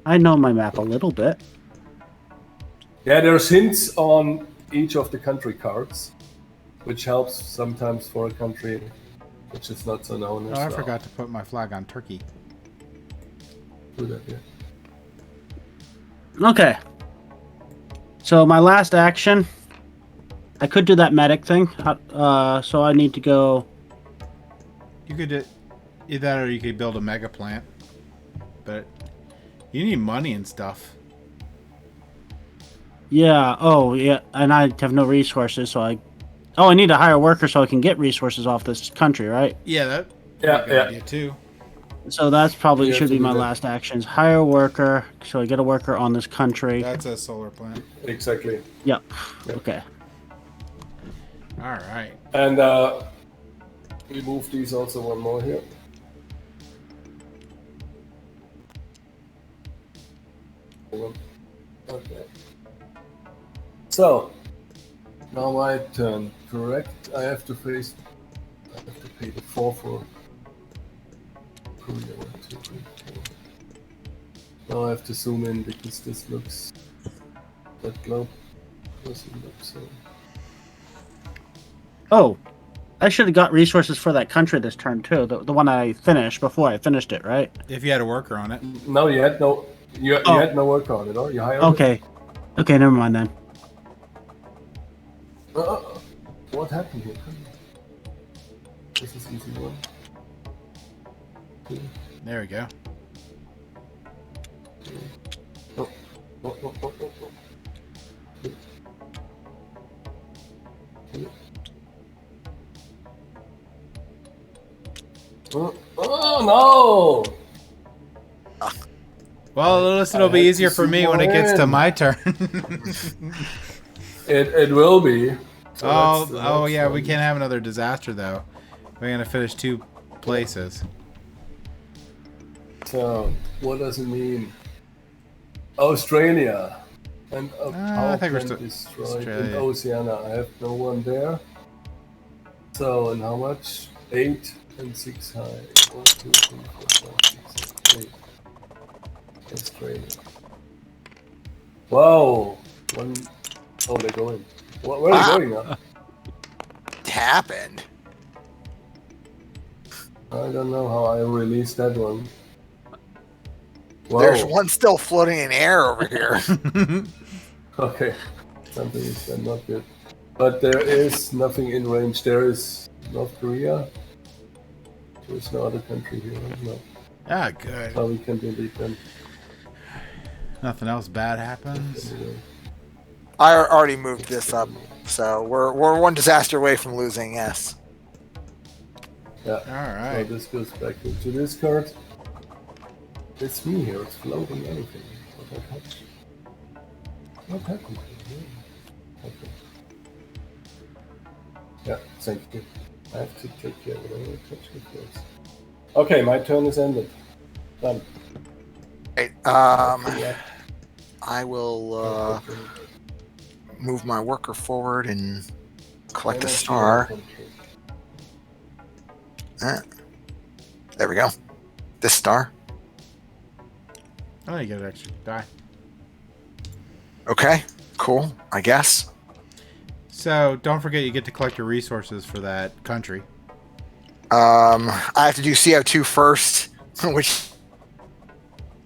D: I know my map a little bit.
B: Yeah, there's hints on each of the country cards, which helps sometimes for a country which is not so known as
A: Oh, I
B: well.
A: forgot to put my flag on Turkey.
B: Do that, yeah.
D: Okay. So my last action, I could do that medic thing. So I need to go.
A: You could do either that, or you could build a mega plant. But you need money and stuff.
D: Yeah. Oh, yeah. And I have no resources, so I need to hire a worker so I can get resources off this country, right?
A: Yeah, that.
B: Yeah, yeah.
A: Idea too.
D: So that's probably
B: You
D: should
B: have to
D: be
B: do
D: my
B: that.
D: last actions. Hire a worker, so I get a worker on this country.
A: That's a solar plant.
B: Exactly.
D: Yep. Okay.
A: All right.
B: And we move these also one more here. Okay. So now my turn. Correct. I have to pay the 4 for Korea. 1, 2, 3, 4. Now I have to zoom in because this looks that globe doesn't look so.
D: Oh, I should have got resources for that country this turn too. The one I finished before I finished it, right?
A: If you had a worker on it.
B: No, you had no. You had no work on it, or you hired.
D: Okay. Okay, never mind then.
B: What happened here? This is easy one.
A: There we go.
B: Oh no!
A: Well, at least it'll be
B: have
A: easier
B: to
A: for me
B: zoom
A: when it gets to
B: in.
A: my turn.
B: It will be. So
A: oh
B: that's
A: yeah, we
B: fun.
A: can't have another disaster though. We're gonna finish 2 places.
B: So what does it mean? Australia and a
A: I
B: power
A: think we're
B: plant
A: still
B: destroyed in
A: Australia.
B: Oceania. I have no one there. So and how much? 8 and 6 high. 1, 2, 3, 4, 5, 6, 7, 8. Australia. Wow. Oh, they're going. Where are they going now?
C: What happened?
B: I don't know how I released that one. Whoa.
C: There's one still floating in air over here.
B: Okay. Something is then not good. But there is nothing in range. There is North Korea. There's no other country here. No.
A: Ah, good.
B: So we can delete them.
A: Nothing else bad happens.
B: Anyway.
C: I already moved this up, so we're one disaster away from losing. Yes.
B: Yeah.
A: All
B: So
A: right.
B: this goes back into this card. It's me here. It's floating anything. What happened? Okay. Yeah, thank you. I have to take care of whatever I touch with this. Okay, my turn is ended. Done.
C: Right,
B: Yeah.
C: I will move my worker forward and collect a star. There we go. This star.
A: Oh, you get an extra die.
C: Okay, cool. I guess.
A: So don't forget, you get to collect your resources for that country.
C: I have to do CO2 first, which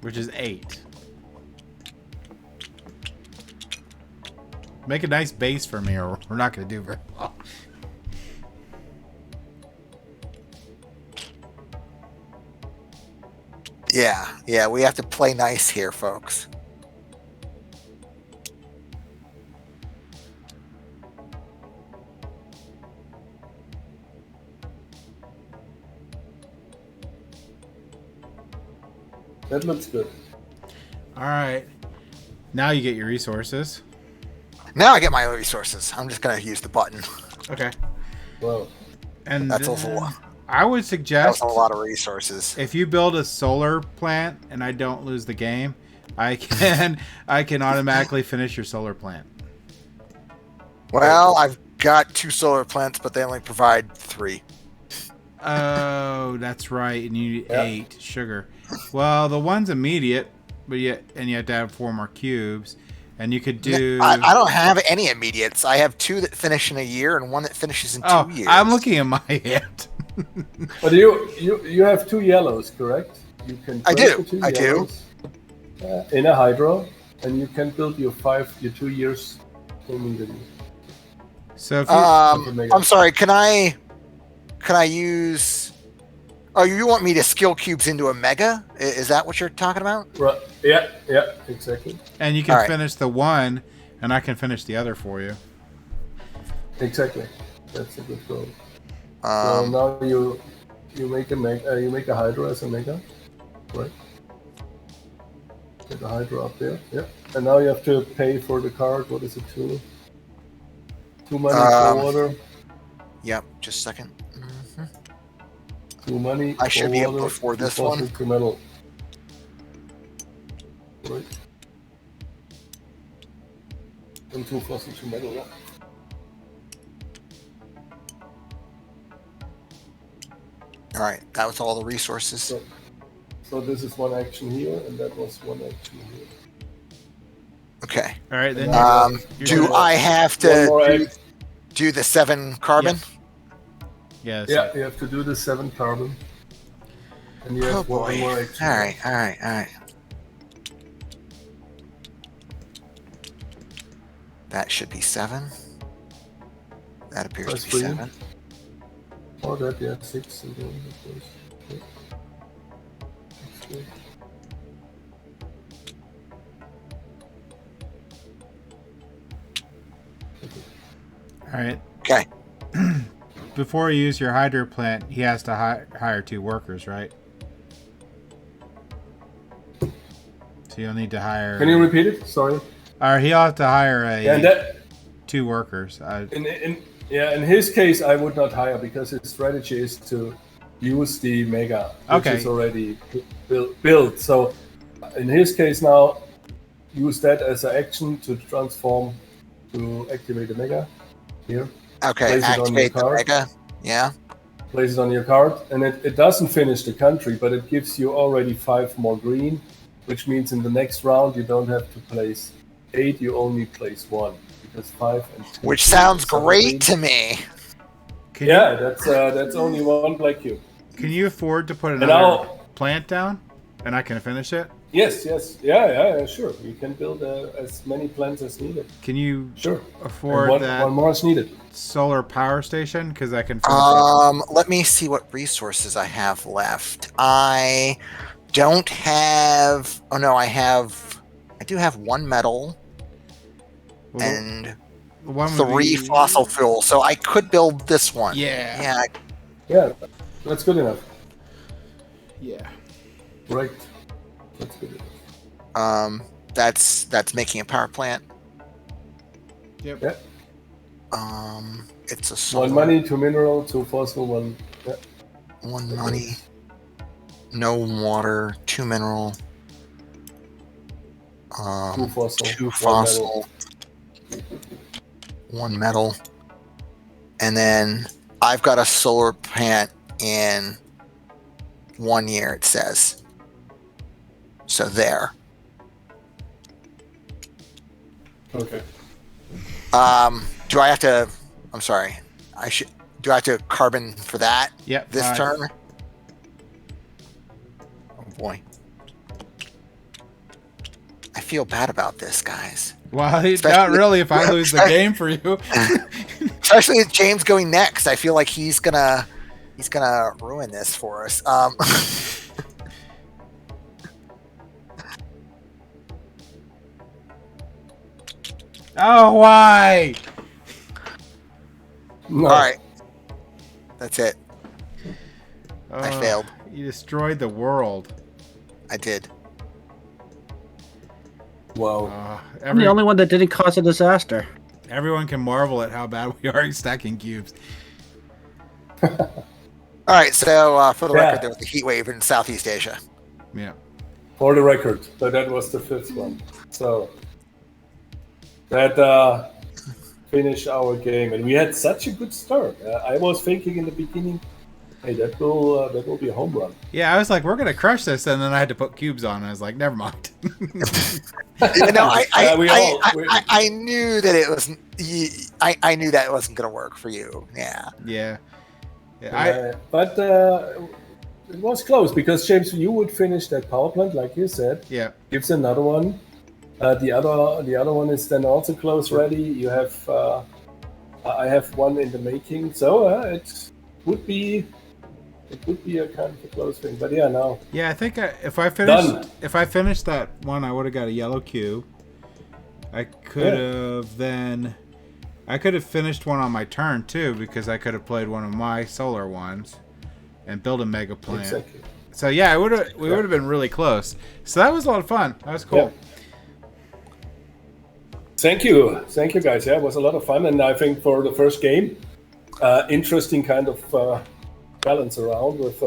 A: Which is 8. Make a nice base for me, or we're not going to do very well.
C: yeah, we have to play nice here, folks.
B: That looks good.
A: All right. Now you get your resources.
C: Now I get my resources. I'm just gonna use the button.
A: Okay.
B: Wow.
A: And
C: That's also a lot.
A: I would
C: That's
A: suggest
C: a lot of resources.
A: if you build a solar plant and I don't lose the game, I can automatically finish your solar plant.
C: Well, I've got 2 solar plants, but they only provide 3.
A: Oh, that's right. And you need
B: Yeah.
A: 8 sugar. Well, the one's immediate, but you have to have 4 more cubes, and you could do.
C: I don't have any immediates. I have 2 that finish in a year and 1 that finishes in 2 years.
A: I'm looking at my hand.
B: But you have 2 yellows, correct? You can.
C: I
B: break
C: do,
B: the 2
C: I do.
B: yellows, in a hydro, and you can build your 2 years immediately.
A: So if
C: I'm sorry. Can I use? Oh, you want me to skill cubes into a mega? Is that what you're talking about?
B: Right. Yeah, exactly.
A: and you can finish the one, and I can finish the other for you.
B: Exactly. That's a good goal. So now you make a Hydra as a mega, right? Get the Hydra up there. Yeah. And now you have to pay for the card. What is it? Two money for water.
C: Yep. Just a second.
B: 2 money.
C: I should be able to
B: water,
C: afford this
B: 2
C: one.
B: fossil, 2 metal. Right. And 2 fossil, 2 metal. Yeah.
C: All right. That was all the resources.
B: So this is one action here, and that was one action here.
C: Okay.
A: All right, then.
C: Do I have to do the 7 carbon?
A: Yes.
B: Yeah, you have to do the 7 carbon. And you have one more action.
C: All right. That should be 7. That appears to be 7.
B: Oh, that, yeah, 6. And then yeah.
A: All right.
C: Okay.
A: Before you use your hydro plant, he has to hire 2 workers, right? So you'll need to hire.
B: Can you repeat it? Sorry.
A: Or he'll have to hire 2 workers.
B: In his case, I would not hire because his strategy is to use the mega, which is already built. So in his case now, use that as an action to transform to activate the mega here.
C: Okay, activate the mega. Yeah.
B: Place it on your card, and it doesn't finish the country, but it gives you already 5 more green, which means in the next round you don't have to place 8, you only place 1 because 5 and 2.
C: Which sounds great to me.
B: That's only 1 black cube.
A: Can you afford to put another plant down, and I can finish it?
B: Yes, yeah, sure. You can build as many plants as needed.
A: Can you afford
B: one more is needed?
A: Solar power station, because I can finish
C: let me see what resources I have left. I don't have I do have 1 metal and 3 fossil fuel, so I could build this one.
A: Yeah,
B: that's good enough.
A: Yeah,
B: right. That's good enough.
C: That's making a power plant.
A: Yep.
B: Yeah.
C: It's a solar.
B: 1 money, 2 mineral, 2 fossil, 1. Yeah.
C: 1 money, no water, 2 mineral,
B: 2 fossil,
C: 2 fossil, 1 metal, and then I've got a solar plant in 1 year. It says. So there.
B: Okay.
C: Do I have to? I'm sorry. Do I have to carbon for that?
A: Yep.
C: This turn. Oh boy. I feel bad about this, guys.
A: Well, not really. If I lose the game for you.
C: Especially with James going next, I feel like he's gonna ruin this for us.
A: Oh, why?
B: No.
C: All right. That's it. I failed.
A: You destroyed the world.
C: I did.
B: Wow.
D: I'm the only one that didn't cause a disaster.
A: Everyone can marvel at how bad we are at stacking cubes.
C: All right. So for the record, there was a heat wave in Southeast Asia.
A: Yeah.
B: For the record, but that was the 5th one. So that finished our game, and we had such a good start. I was thinking in the beginning, hey, that will be a home run.
A: Yeah, I was like, we're gonna crush this, and then I had to put cubes on. And I was like, never mind.
C: I knew that it was. I knew that it wasn't gonna work for you. Yeah.
A: Yeah.
B: But it was close because James, you would finish that power plant, like you said.
A: Yeah.
B: Gives another one. The other one is then also close ready. You have I have one in the making, so it would be a kind of a close thing. But yeah, now.
A: Yeah, I think if I finished that one, I would have got a yellow cube. I could have finished one on my turn too, because I could have played one of my solar ones and build a mega plant.
B: Exactly.
A: So yeah, we would have been really close. So that was a lot of fun. That was cool.
B: Yeah. Thank you guys. Yeah, it was a lot of fun, and I think for the first game, interesting kind of balance around with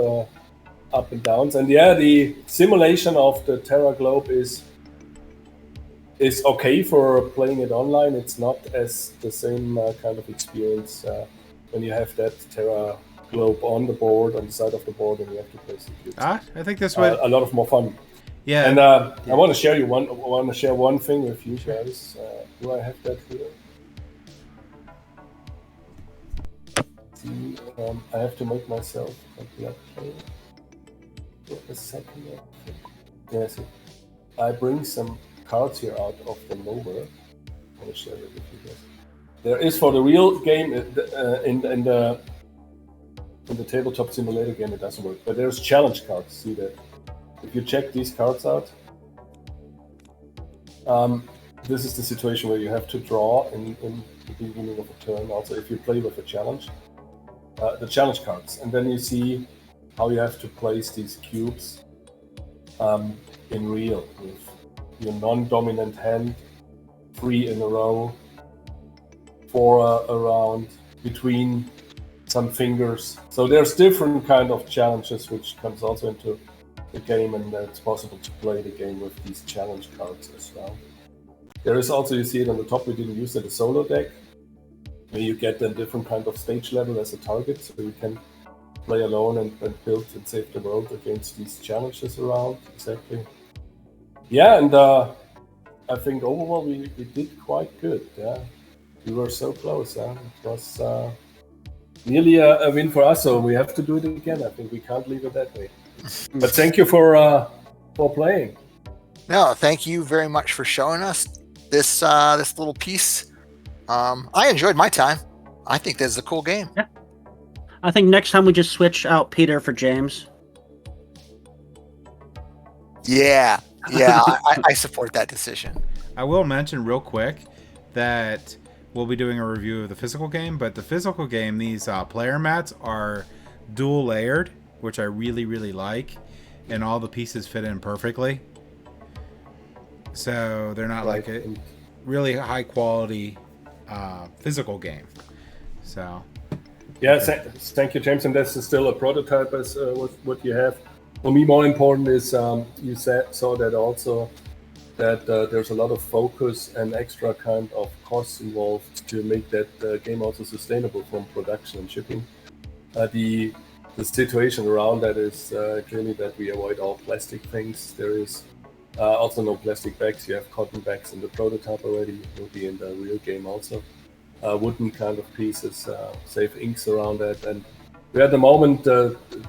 B: up and downs. And yeah, the simulation of the Terra globe is okay for playing it online. It's not as the same kind of experience when you have that Terra globe on the board, on the side of the board, and you have to place the cubes.
A: I think this way
B: a lot of more fun.
A: Yeah.
B: And I want to share one thing with you guys. Do I have that here? See, I have to make myself a black player. Wait a second. Yes, I bring some cards here out of the nowhere. I want to share it with you guys. There is, for the real game in the tabletop simulator game, it doesn't work. But there's challenge cards. See that? If you check these cards out, this is the situation where you have to draw in the beginning of a turn. Also, if you play with a challenge, the challenge cards, and then you see how you have to place these cubes in real with your non-dominant hand, 3 in a row, 4 around, between some fingers. So there's different kind of challenges which comes also into the game, and it's possible to play the game with these challenge cards as well. There is also, you see it on the top, we didn't use it, a solo deck, where you get a different kind of stage level as a target, so you can play alone and build and save the world against these challenges around. Exactly. Yeah, and I think overall we did quite good. Yeah, we were so close. It was nearly a win for us, so we have to do it again. I think we can't leave it that way. But thank you for playing.
C: No, thank you very much for showing us this little piece. I enjoyed my time. I think this is a cool game.
D: Yeah. I think next time we just switch out Peter for James.
C: Yeah, I support that decision.
A: I will mention real quick that we'll be doing a review of the physical game, but the physical game, these player mats are dual layered, which I really, really like, and all the pieces fit in perfectly. So they're not like a really high quality physical game. So
B: yeah, thank you, James. And that's still a prototype as what you have. For me, more important is you saw that also that there's a lot of focus and extra kind of costs involved to make that game also sustainable from production and shipping. The situation around that is clearly that we avoid all plastic things. There is also no plastic bags. You have cotton bags in the prototype already. It will be in the real game also. Wooden kind of pieces, save inks around that. And we're at the moment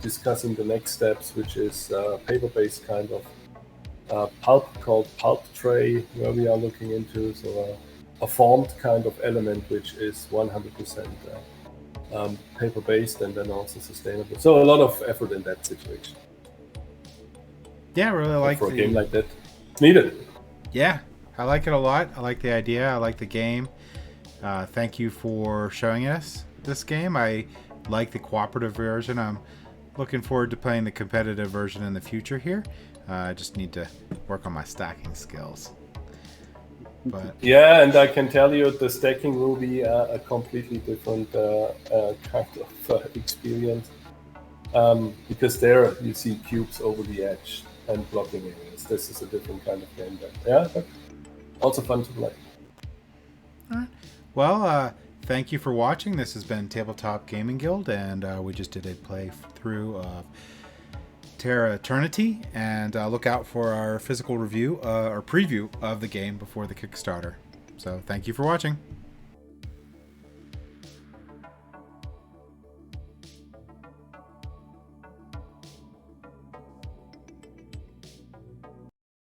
B: discussing the next steps, which is paper-based kind of pulp called pulp tray, where we are looking into. So a formed kind of element, which is 100% paper-based and then also sustainable. So a lot of effort in that situation.
A: Yeah, I really like
B: for a game like that. It's needed.
A: Yeah, I like it a lot. I like the idea. I like the game. Thank you for showing us this game. I like the cooperative version. I'm looking forward to playing the competitive version in the future here. I just need to work on my stacking skills. But
B: yeah, and I can tell you the stacking will be a completely different kind of experience. Because there you see cubes over the edge and blocking areas. This is a different kind of game. But yeah, but also fun to play.
A: All right. Well, thank you for watching. This has been Tabletop Gaming Guild, and we just did a playthrough of Terraternity, and look out for our physical review or preview of the game before the Kickstarter. So thank you for watching.